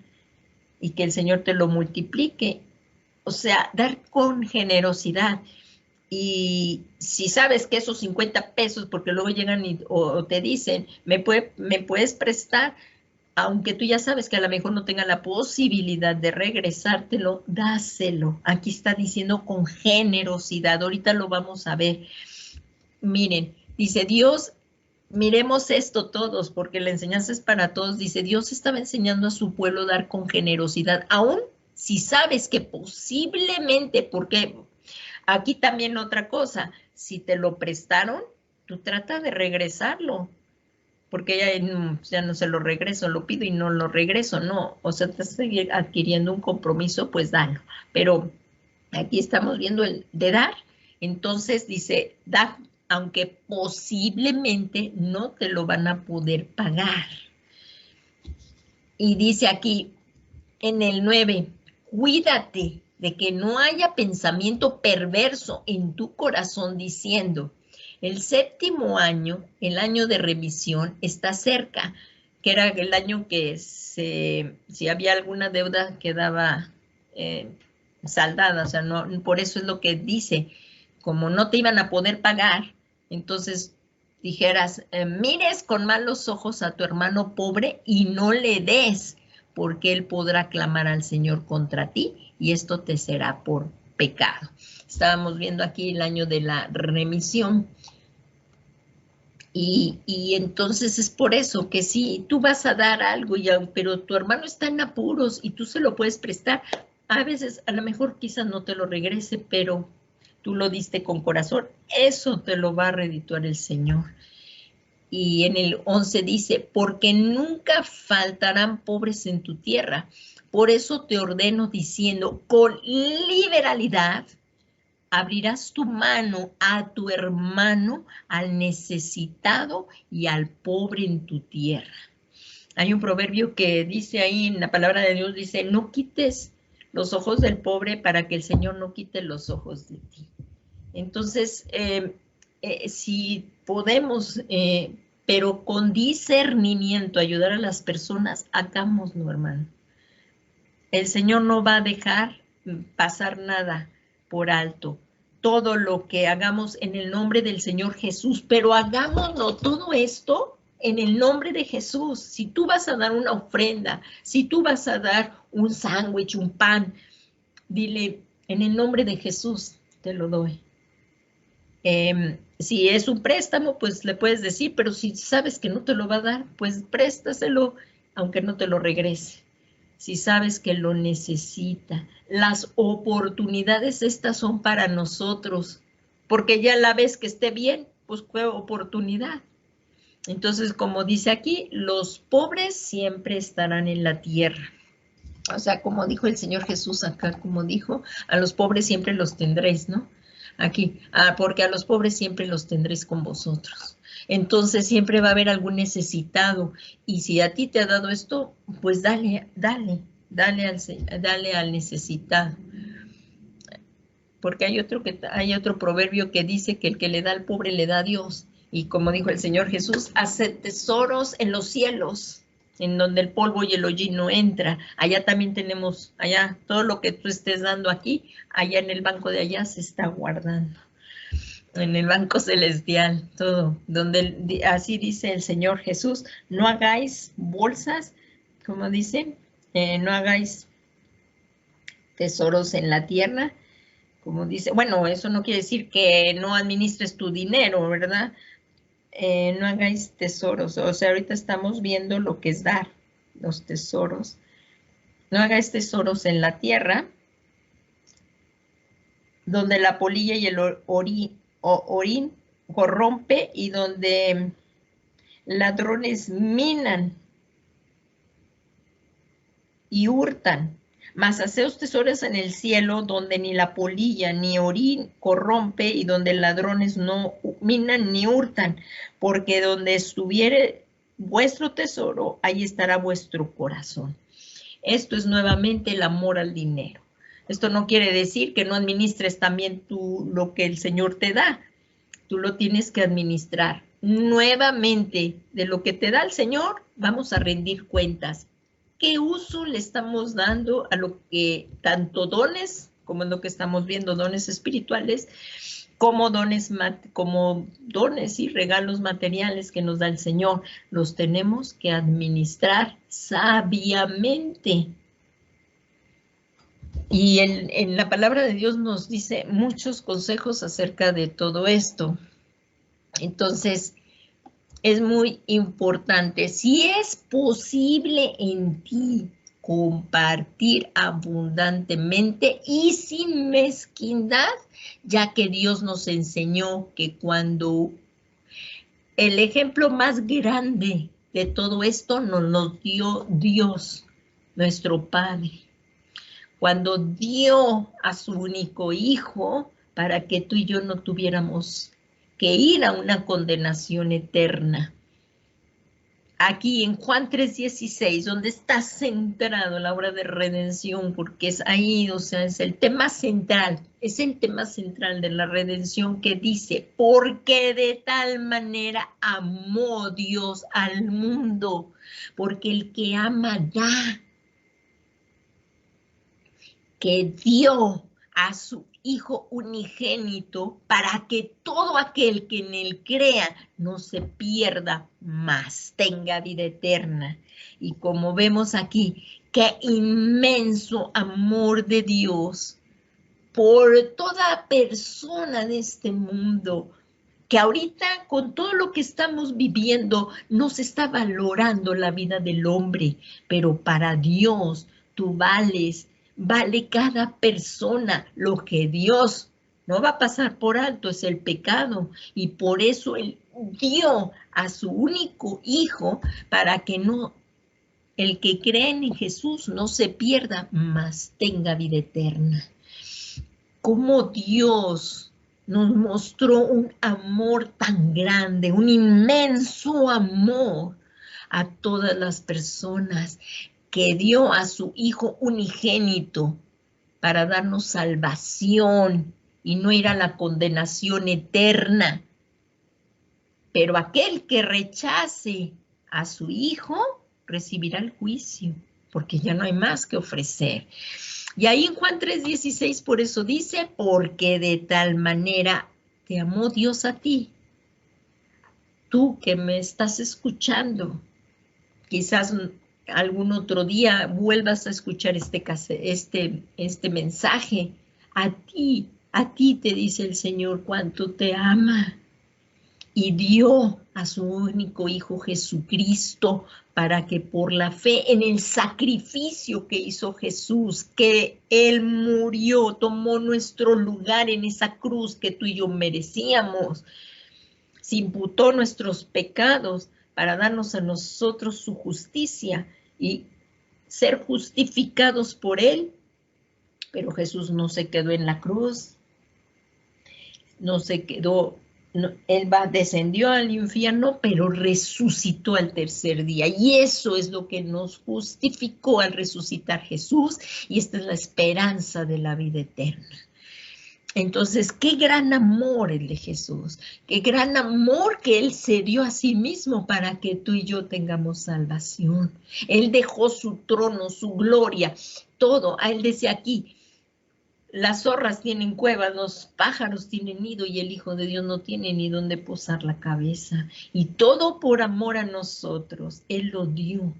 y que el Señor te lo multiplique. O sea, dar con generosidad. Y si sabes que esos 50 pesos, porque luego llegan o te dicen, me puedes prestar, aunque tú ya sabes que a lo mejor no tenga la posibilidad de regresártelo, dáselo. Aquí está diciendo con generosidad. Ahorita lo vamos a ver. Miren, dice Dios, miremos esto todos, porque la enseñanza es para todos. Dice, Dios estaba enseñando a su pueblo a dar con generosidad, aún si sabes que posiblemente, porque aquí también otra cosa, si te lo prestaron, tú trata de regresarlo, porque ya no se lo regreso, lo pido y no lo regreso, no. O sea, te estás adquiriendo un compromiso, pues dalo. Pero aquí estamos viendo el de dar. Entonces dice, da, aunque posiblemente no te lo van a poder pagar. Y dice aquí en el 9, cuídate de que no haya pensamiento perverso en tu corazón diciendo, el séptimo año, el año de revisión, está cerca, que era el año que si había alguna deuda quedaba saldada, o sea, no, por eso es lo que dice, como no te iban a poder pagar, entonces dijeras, mires con malos ojos a tu hermano pobre y no le des, porque él podrá clamar al Señor contra ti y esto te será por pecado. Estábamos viendo aquí el año de la remisión. Y entonces es por eso que si tú vas a dar algo, pero tu hermano está en apuros y tú se lo puedes prestar, a veces a lo mejor quizás no te lo regrese, pero tú lo diste con corazón, eso te lo va a redituar el Señor. Y en el 11 dice, porque nunca faltarán pobres en tu tierra. Por eso te ordeno diciendo, con liberalidad abrirás tu mano a tu hermano, al necesitado y al pobre en tu tierra. Hay un proverbio que dice ahí en la palabra de Dios, dice, no quites los ojos del pobre para que el Señor no quite los ojos de ti. Entonces, si podemos, pero con discernimiento, ayudar a las personas, hagámoslo, hermano. El Señor no va a dejar pasar nada por alto. Todo lo que hagamos en el nombre del Señor Jesús, pero hagámoslo todo esto en el nombre de Jesús. Si tú vas a dar una ofrenda, si tú vas a dar un sándwich, un pan, dile, en el nombre de Jesús te lo doy. Si es un préstamo, pues le puedes decir, pero si sabes que no te lo va a dar, pues préstaselo, aunque no te lo regrese. Si sabes que lo necesita. Las oportunidades estas son para nosotros, porque ya la vez que esté bien, pues fue oportunidad. Entonces, como dice aquí, los pobres siempre estarán en la tierra. O sea, como dijo el Señor Jesús acá, como dijo, a los pobres siempre los tendréis, ¿no? Aquí, porque a los pobres siempre los tendréis con vosotros. Entonces siempre va a haber algún necesitado. Y si a ti te ha dado esto, pues dale al necesitado. Porque hay otro proverbio que dice que el que le da al pobre le da a Dios. Y como dijo el Señor Jesús, hace tesoros en los cielos, en donde el polvo y el hollín no entra. Allá también tenemos, allá todo lo que tú estés dando aquí, allá en el banco de allá se está guardando. En el banco celestial, todo, donde así dice el Señor Jesús, no hagáis bolsas, como dice, no hagáis tesoros en la tierra, como dice, bueno, eso no quiere decir que no administres tu dinero, ¿verdad? No hagáis tesoros, o sea, ahorita estamos viendo lo que es dar, los tesoros. No hagáis tesoros en la tierra, donde la polilla y el orín corrompe y donde ladrones minan y hurtan. Mas haceos tesoros en el cielo, donde ni la polilla ni orín corrompe y donde ladrones no minan ni hurtan, porque donde estuviere vuestro tesoro, ahí estará vuestro corazón. Esto es nuevamente el amor al dinero. Esto no quiere decir que no administres también tú lo que el Señor te da. Tú lo tienes que administrar. Nuevamente, de lo que te da el Señor, vamos a rendir cuentas. ¿Qué uso le estamos dando a lo que tanto dones, como es lo que estamos viendo, dones espirituales, como dones y regalos materiales que nos da el Señor? Los tenemos que administrar sabiamente. Y en la palabra de Dios nos dice muchos consejos acerca de todo esto. Entonces, es muy importante. Si es posible en ti compartir abundantemente y sin mezquindad, ya que Dios nos enseñó que cuando el ejemplo más grande de todo esto nos lo dio Dios, nuestro Padre, cuando dio a su único hijo para que tú y yo no tuviéramos que ir a una condenación eterna. Aquí en Juan 3:16, donde está centrado la obra de redención, porque es ahí, o sea, es el tema central de la redención, que dice, porque de tal manera amó Dios al mundo, porque el que ama da, que dio a su Hijo unigénito para que todo aquel que en él crea no se pierda, mas tenga vida eterna. Y como vemos aquí, qué inmenso amor de Dios por toda persona de este mundo, que ahorita con todo lo que estamos viviendo no se está valorando la vida del hombre, pero para Dios tú vale cada persona. Lo que Dios no va a pasar por alto es el pecado, y por eso Él dio a su único hijo para que el que cree en Jesús no se pierda, mas tenga vida eterna. Como Dios nos mostró un amor tan grande, un inmenso amor a todas las personas, que dio a su Hijo unigénito para darnos salvación y no ir a la condenación eterna. Pero aquel que rechace a su Hijo recibirá el juicio, porque ya no hay más que ofrecer. Y ahí en Juan 3:16 por eso dice, porque de tal manera te amó Dios a ti. Tú que me estás escuchando, quizás algún otro día vuelvas a escuchar este mensaje. A ti te dice el Señor cuánto te ama, y dio a su único Hijo Jesucristo para que por la fe en el sacrificio que hizo Jesús, que Él murió, tomó nuestro lugar en esa cruz que tú y yo merecíamos, se imputó nuestros pecados para darnos a nosotros su justicia y ser justificados por Él. Pero Jesús no se quedó en la cruz, no se quedó, no, Él descendió al infierno, pero resucitó al tercer día. Y eso es lo que nos justificó al resucitar Jesús, y esta es la esperanza de la vida eterna. Entonces, qué gran amor el de Jesús, qué gran amor que Él se dio a sí mismo para que tú y yo tengamos salvación. Él dejó su trono, su gloria, todo. Él decía aquí, las zorras tienen cuevas, los pájaros tienen nido, y el Hijo de Dios no tiene ni dónde posar la cabeza. Y todo por amor a nosotros, Él lo dio.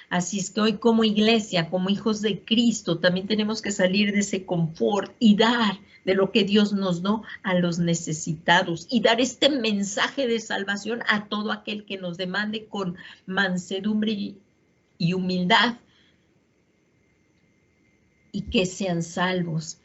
Así es que hoy como iglesia, como hijos de Cristo, también tenemos que salir de ese confort y dar de lo que Dios nos dio a los necesitados, y dar este mensaje de salvación a todo aquel que nos demande con mansedumbre y humildad, y que sean salvos.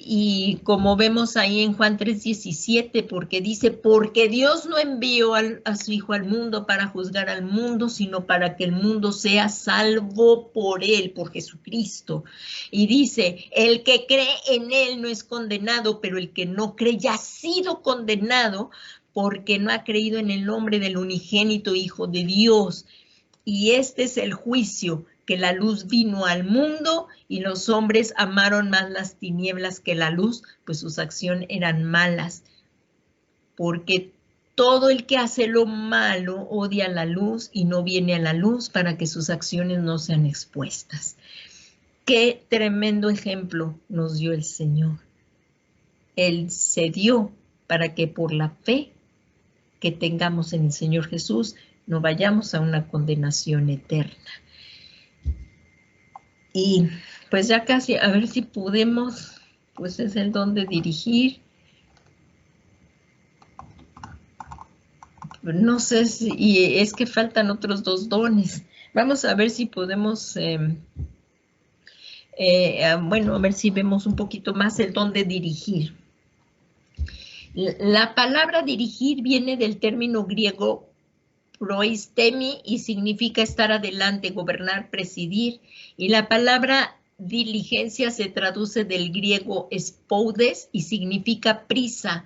Y como vemos ahí en Juan 3:17, porque dice, porque Dios no envió a su Hijo al mundo para juzgar al mundo, sino para que el mundo sea salvo por Él, por Jesucristo. Y dice, el que cree en Él no es condenado, pero el que no cree ya ha sido condenado, porque no ha creído en el nombre del unigénito Hijo de Dios. Y este es el juicio, que la luz vino al mundo y los hombres amaron más las tinieblas que la luz, pues sus acciones eran malas. Porque todo el que hace lo malo odia la luz y no viene a la luz para que sus acciones no sean expuestas. Qué tremendo ejemplo nos dio el Señor. Él se dio para que por la fe que tengamos en el Señor Jesús no vayamos a una condenación eterna. Y pues ya casi, a ver si podemos, pues es el don de dirigir. No sé si, y es que faltan otros dos dones. Vamos a ver si podemos, bueno, a ver si vemos un poquito más el don de dirigir. La palabra dirigir viene del término griego proistemi y significa estar adelante, gobernar, presidir. Y la palabra diligencia se traduce del griego spoudes y significa prisa,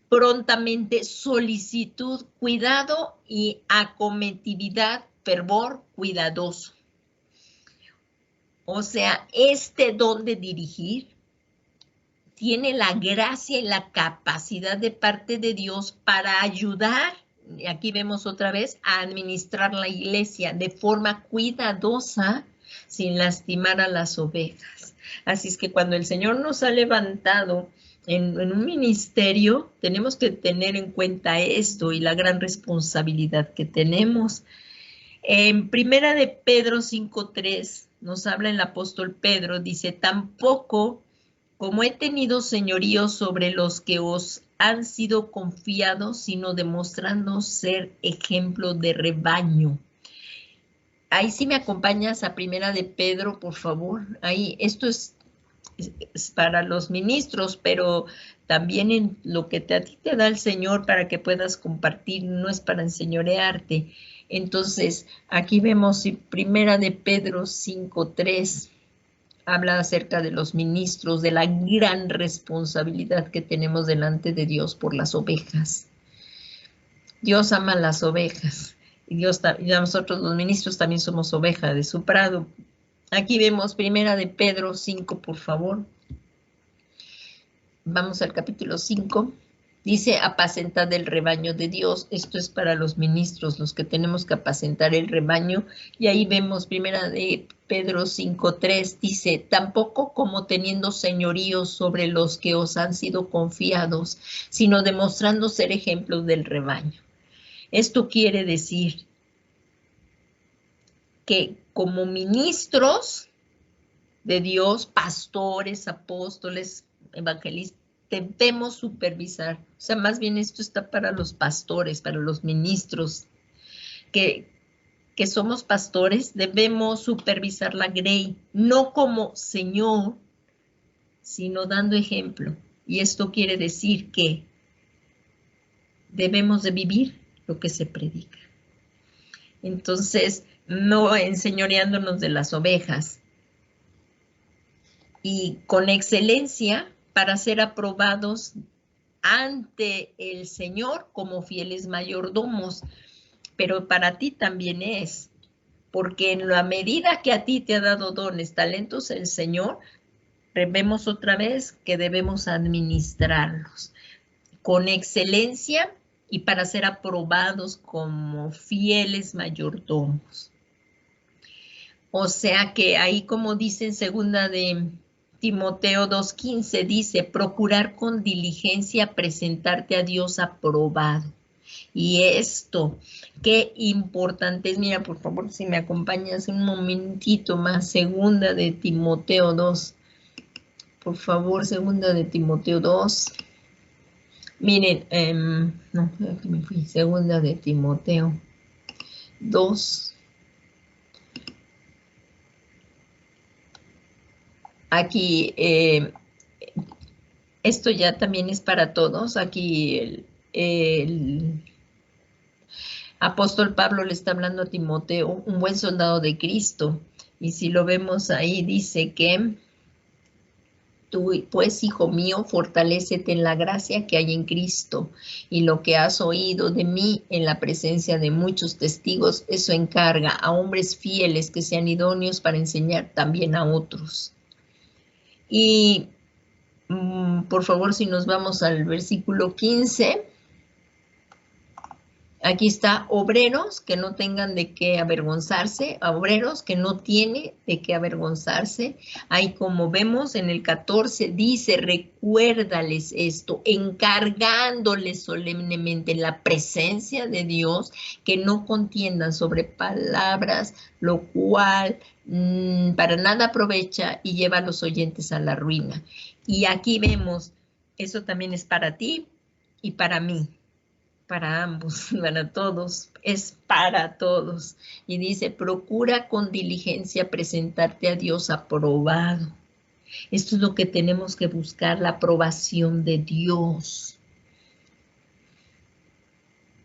prontamente, solicitud, cuidado y acometividad, fervor, cuidadoso. O sea, este don de dirigir tiene la gracia y la capacidad de parte de Dios para ayudar, y aquí vemos otra vez, a administrar la iglesia de forma cuidadosa sin lastimar a las ovejas. Así es que cuando el Señor nos ha levantado en un ministerio, tenemos que tener en cuenta esto y la gran responsabilidad que tenemos. En Primera de Pedro 5:3 nos habla el apóstol Pedro, dice, tampoco como he tenido señorío sobre los que os han sido confiados, sino demostrando ser ejemplo de rebaño. Ahí sí me acompañas a Primera de Pedro, por favor. Ahí, esto es para los ministros, pero también en lo que a ti te da el Señor para que puedas compartir, no es para enseñorearte. Entonces, aquí vemos Primera de Pedro 5:3. Habla acerca de los ministros, de la gran responsabilidad que tenemos delante de Dios por las ovejas. Dios ama las ovejas y nosotros los ministros también somos oveja de su prado. Aquí vemos Primera de Pedro 5, por favor. Vamos al capítulo 5. Dice, apacentad el rebaño de Dios. Esto es para los ministros, los que tenemos que apacentar el rebaño. Y ahí vemos Primera de Pedro 5:3. Dice, tampoco como teniendo señorío sobre los que os han sido confiados, sino demostrando ser ejemplos del rebaño. Esto quiere decir que como ministros de Dios, pastores, apóstoles, evangelistas, debemos supervisar. O sea, más bien esto está para los pastores, para los ministros, que somos pastores, debemos supervisar la grey, no como Señor, sino dando ejemplo. Y esto quiere decir que debemos de vivir lo que se predica. Entonces, no enseñoreándonos de las ovejas. Y con excelencia para ser aprobados ante el Señor como fieles mayordomos. Pero para ti también es, porque en la medida que a ti te ha dado dones, talentos el Señor, vemos otra vez que debemos administrarlos con excelencia y para ser aprobados como fieles mayordomos. O sea que ahí, como dice en segunda de Timoteo 2:15, dice, procurar con diligencia presentarte a Dios aprobado. Y esto, qué importante es. Mira, por favor, si me acompañas un momentito más, segunda de Timoteo 2. Por favor, segunda de Timoteo 2. Miren, no, aquí me fui. Segunda de Timoteo 2. Aquí, esto ya también es para todos. Aquí el apóstol Pablo le está hablando a Timoteo, un buen soldado de Cristo. Y si lo vemos ahí, dice que Tú, pues, hijo mío, fortalécete en la gracia que hay en Cristo, y lo que has oído de mí en la presencia de muchos testigos, eso encarga a hombres fieles que sean idóneos para enseñar también a otros. Y por favor, si nos vamos al versículo 15, aquí está: obreros que no tengan de qué avergonzarse, obreros que no tiene de qué avergonzarse. Ahí, como vemos en el 14, dice: recuérdales esto, encargándoles solemnemente en la presencia de Dios, que no contiendan sobre palabras, lo cual para nada aprovecha y lleva a los oyentes a la ruina. Y aquí vemos, eso también es para ti y para mí. Para ambos, para todos, es para todos. Y dice: procura con diligencia presentarte a Dios aprobado. Esto es lo que tenemos que buscar, la aprobación de Dios.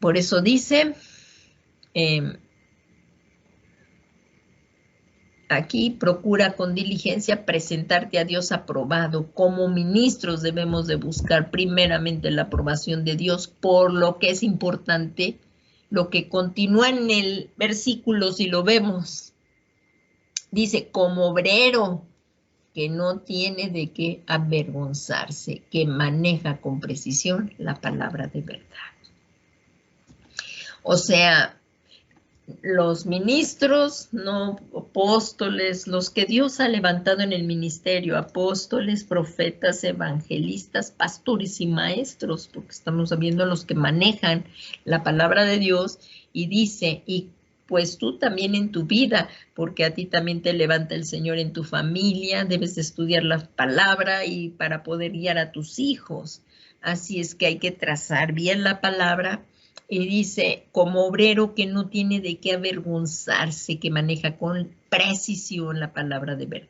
Por eso dice, aquí: procura con diligencia presentarte a Dios aprobado. Como ministros debemos de buscar primeramente la aprobación de Dios, por lo que es importante, lo que continúa en el versículo, si lo vemos, dice: como obrero que no tiene de qué avergonzarse, que maneja con precisión la palabra de verdad. O sea, los ministros, no apóstoles, los que Dios ha levantado en el ministerio, apóstoles, profetas, evangelistas, pastores y maestros, porque estamos viendo los que manejan la palabra de Dios. Y dice: y pues tú también en tu vida, porque a ti también te levanta el Señor en tu familia, debes de estudiar la palabra y para poder guiar a tus hijos. Así es que hay que trazar bien la palabra. Y dice: como obrero que no tiene de qué avergonzarse, que maneja con precisión la palabra de verdad.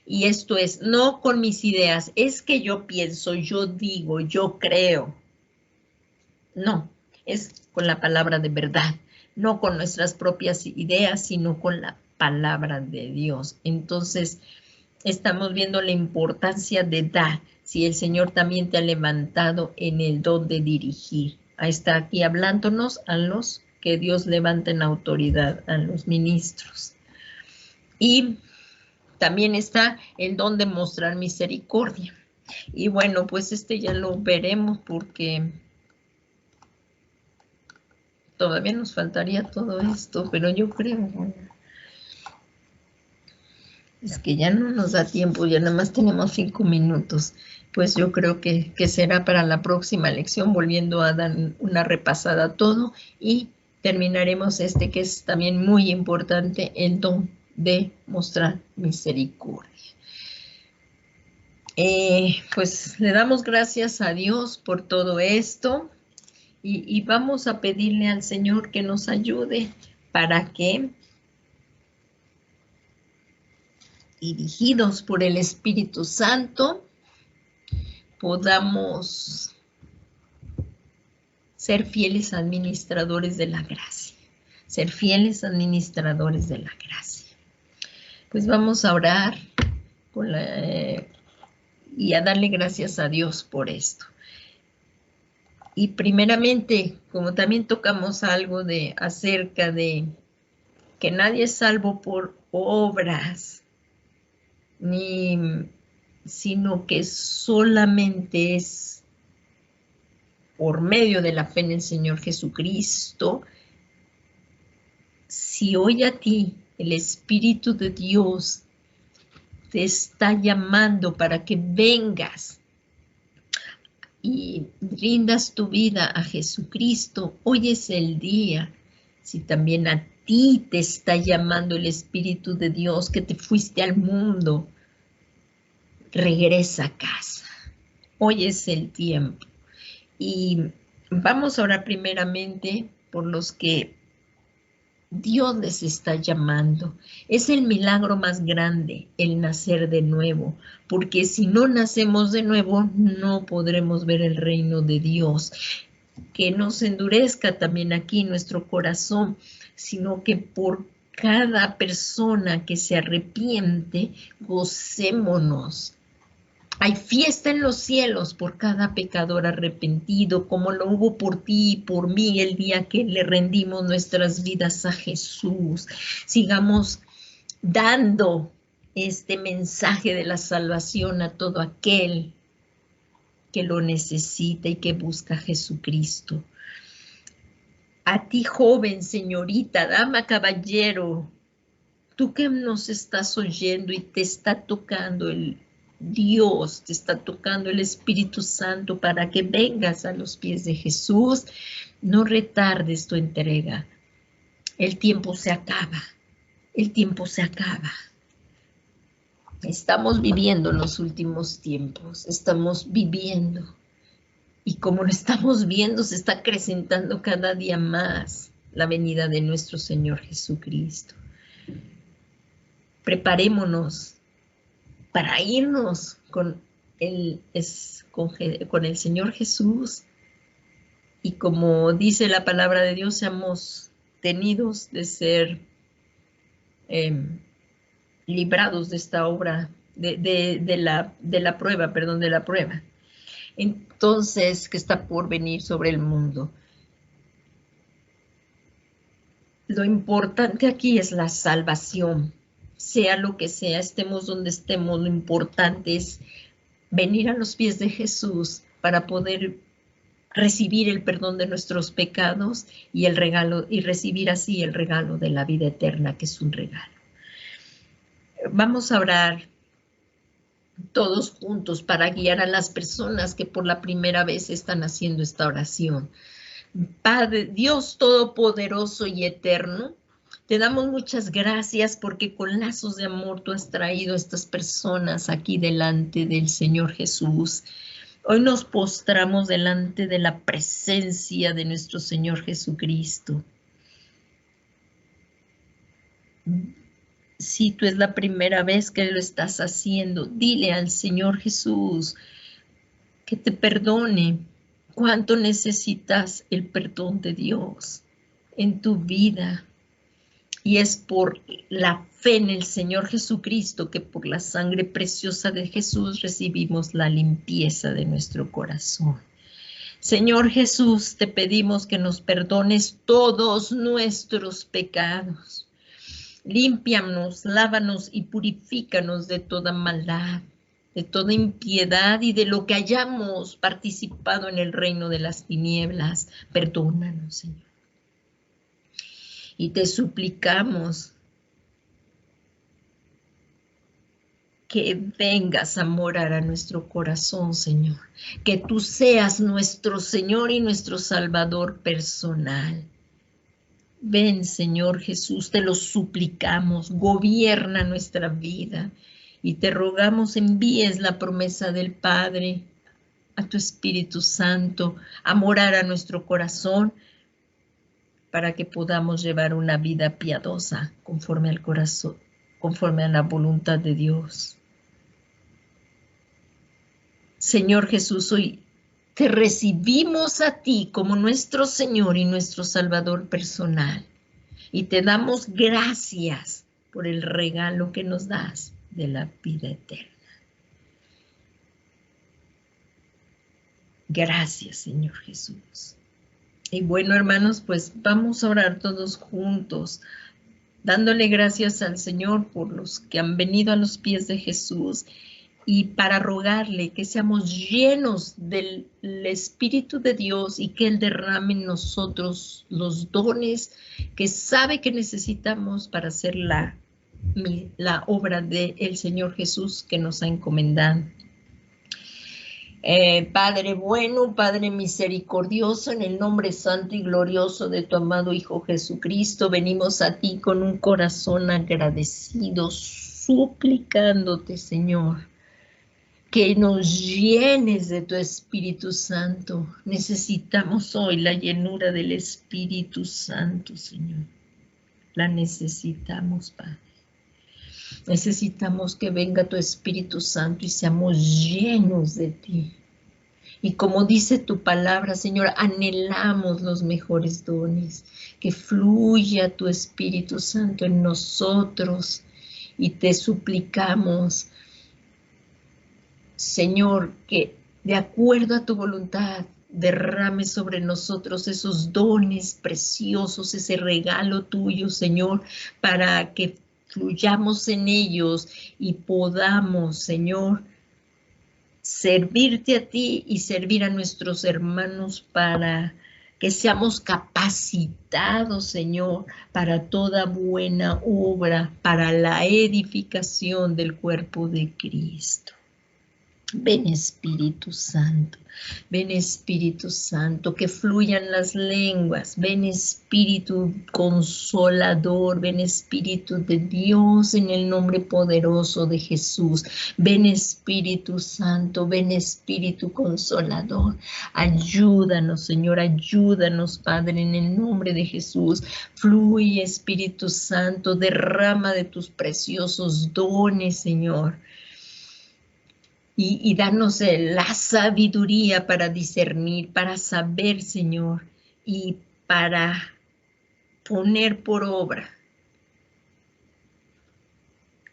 Y esto es, no con mis ideas, es que yo pienso, yo digo, yo creo. No, es con la palabra de verdad, no con nuestras propias ideas, sino con la palabra de Dios. Entonces, estamos viendo la importancia de dar, si el Señor también te ha levantado en el don de dirigir. Ahí está aquí hablándonos a los que Dios levanta en autoridad, a los ministros. Y también está el don de mostrar misericordia. Y bueno, pues ya lo veremos porque todavía nos faltaría todo esto, pero yo creo, es que ya no nos da tiempo, ya nada más tenemos 5 minutos. Pues yo creo que será para la próxima lección, volviendo a dar una repasada a todo, y terminaremos que es también muy importante, el don de mostrar misericordia. Pues le damos gracias a Dios por todo esto, y vamos a pedirle al Señor que nos ayude para que, dirigidos por el Espíritu Santo, podamos ser fieles administradores de la gracia. Ser fieles administradores de la gracia. Pues vamos a orar y a darle gracias a Dios por esto. Y primeramente, como también tocamos algo acerca de que nadie es salvo por obras, sino que solamente es por medio de la fe en el Señor Jesucristo. Si hoy a ti el Espíritu de Dios te está llamando para que vengas y rindas tu vida a Jesucristo, hoy es el día. Si también a ti te está llamando el Espíritu de Dios, que te fuiste al mundo, regresa a casa. Hoy es el tiempo. Y vamos a orar primeramente por los que Dios les está llamando. Es el milagro más grande, el nacer de nuevo, porque si no nacemos de nuevo, no podremos ver el reino de Dios. Que no se endurezca también aquí nuestro corazón, sino que por cada persona que se arrepiente, gocémonos Hay fiesta en los cielos por cada pecador arrepentido, como lo hubo por ti y por mí el día que le rendimos nuestras vidas a Jesús. Sigamos dando este mensaje de la salvación a todo aquel que lo necesita y que busca a Jesucristo. A ti, joven, señorita, dama, caballero, tú que nos estás oyendo y te está tocando el Dios, te está tocando el Espíritu Santo para que vengas a los pies de Jesús, no retardes tu entrega. El tiempo se acaba, el tiempo se acaba. Estamos viviendo los últimos tiempos, estamos viviendo. Y como lo estamos viendo, se está acrecentando cada día más la venida de nuestro Señor Jesucristo. Preparémonos para irnos con el Señor Jesús. Y como dice la palabra de Dios, seamos tenidos de ser librados de esta obra, de la prueba. Entonces, que está por venir sobre el mundo. Lo importante aquí es la salvación. Sea lo que sea, estemos donde estemos, lo importante es venir a los pies de Jesús para poder recibir el perdón de nuestros pecados y el regalo, y recibir así el regalo de la vida eterna, que es un regalo. Vamos a orar todos juntos para guiar a las personas que por la primera vez están haciendo esta oración. Padre, Dios Todopoderoso y Eterno, te damos muchas gracias porque con lazos de amor tú has traído a estas personas aquí delante del Señor Jesús. Hoy nos postramos delante de la presencia de nuestro Señor Jesucristo. Si tú es la primera vez que lo estás haciendo, dile al Señor Jesús que te perdone. Cuánto necesitas el perdón de Dios en tu vida. Y es por la fe en el Señor Jesucristo que por la sangre preciosa de Jesús recibimos la limpieza de nuestro corazón. Señor Jesús, te pedimos que nos perdones todos nuestros pecados. Límpianos, lávanos y purifícanos de toda maldad, de toda impiedad y de lo que hayamos participado en el reino de las tinieblas. Perdónanos, Señor. Y te suplicamos que vengas a morar a nuestro corazón, Señor. Que tú seas nuestro Señor y nuestro Salvador personal. Ven, Señor Jesús, te lo suplicamos, gobierna nuestra vida y te rogamos envíes la promesa del Padre a tu Espíritu Santo a morar a nuestro corazón para que podamos llevar una vida piadosa conforme al corazón, conforme a la voluntad de Dios. Señor Jesús, hoy te recibimos a ti como nuestro Señor y nuestro Salvador personal. Y te damos gracias por el regalo que nos das de la vida eterna. Gracias, Señor Jesús. Y bueno, hermanos, pues vamos a orar todos juntos, dándole gracias al Señor por los que han venido a los pies de Jesús. Y para rogarle que seamos llenos del Espíritu de Dios y que Él derrame en nosotros los dones que sabe que necesitamos para hacer la obra del Señor Jesús que nos ha encomendado. Padre bueno, Padre misericordioso, en el nombre santo y glorioso de tu amado Hijo Jesucristo, venimos a ti con un corazón agradecido, suplicándote, Señor, que nos llenes de tu Espíritu Santo. Necesitamos hoy la llenura del Espíritu Santo, Señor. La necesitamos, Padre. Necesitamos que venga tu Espíritu Santo y seamos llenos de ti. Y como dice tu palabra, Señor, anhelamos los mejores dones. Que fluya tu Espíritu Santo en nosotros y te suplicamos Señor, que de acuerdo a tu voluntad derrame sobre nosotros esos dones preciosos, ese regalo tuyo, Señor, para que fluyamos en ellos y podamos, Señor, servirte a ti y servir a nuestros hermanos para que seamos capacitados, Señor, para toda buena obra, para la edificación del cuerpo de Cristo. Ven Espíritu Santo, ven Espíritu Santo, que fluyan las lenguas, ven Espíritu Consolador, ven Espíritu de Dios en el nombre poderoso de Jesús, ven Espíritu Santo, ven Espíritu Consolador, ayúdanos Señor, ayúdanos Padre en el nombre de Jesús, fluye Espíritu Santo, derrama de tus preciosos dones Señor. Y danos la sabiduría para discernir, para saber, Señor, y para poner por obra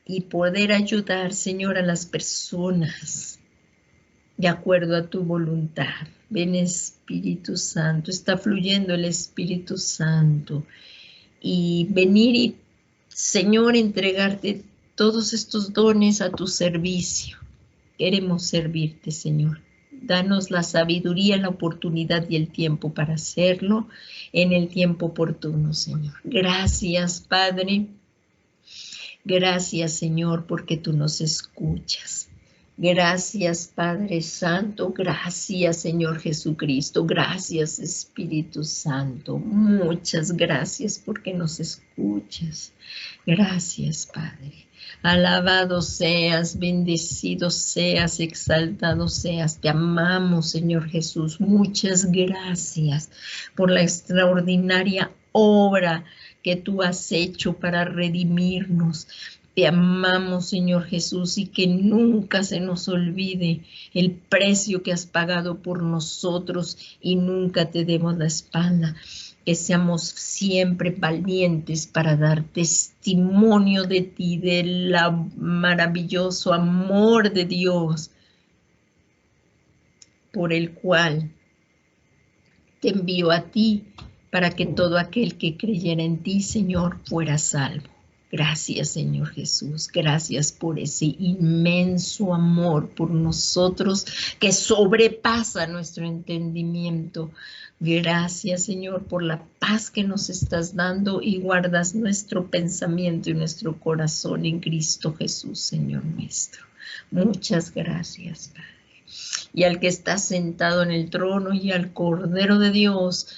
y poder ayudar, Señor, a las personas de acuerdo a tu voluntad. Ven Espíritu Santo, está fluyendo el Espíritu Santo. Y venir y, Señor, entregarte todos estos dones a tu servicio. Queremos servirte, Señor. Danos la sabiduría, la oportunidad y el tiempo para hacerlo en el tiempo oportuno, Señor. Gracias, Padre. Gracias, Señor, porque tú nos escuchas. Gracias, Padre Santo. Gracias, Señor Jesucristo. Gracias, Espíritu Santo. Muchas gracias porque nos escuchas. Gracias, Padre. Alabado seas, bendecido seas, exaltado seas. Te amamos, Señor Jesús. Muchas gracias por la extraordinaria obra que tú has hecho para redimirnos. Te amamos, Señor Jesús, y que nunca se nos olvide el precio que has pagado por nosotros y nunca te demos la espalda. Que seamos siempre valientes para dar testimonio de ti, del maravilloso amor de Dios, por el cual te envió a ti, para que todo aquel que creyera en ti, Señor, fuera salvo. Gracias, Señor Jesús. Gracias por ese inmenso amor por nosotros que sobrepasa nuestro entendimiento. Gracias, Señor, por la paz que nos estás dando y guardas nuestro pensamiento y nuestro corazón en Cristo Jesús, Señor nuestro. Muchas gracias, Padre. Y al que está sentado en el trono y al Cordero de Dios,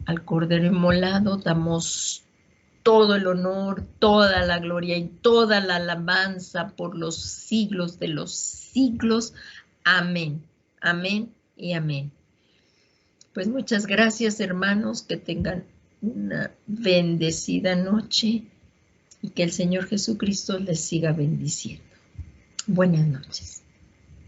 al Cordero inmolado, damos todo el honor, toda la gloria y toda la alabanza por los siglos de los siglos. Amén, amén y amén. Pues muchas gracias, hermanos, que tengan una bendecida noche y que el Señor Jesucristo les siga bendiciendo. Buenas noches.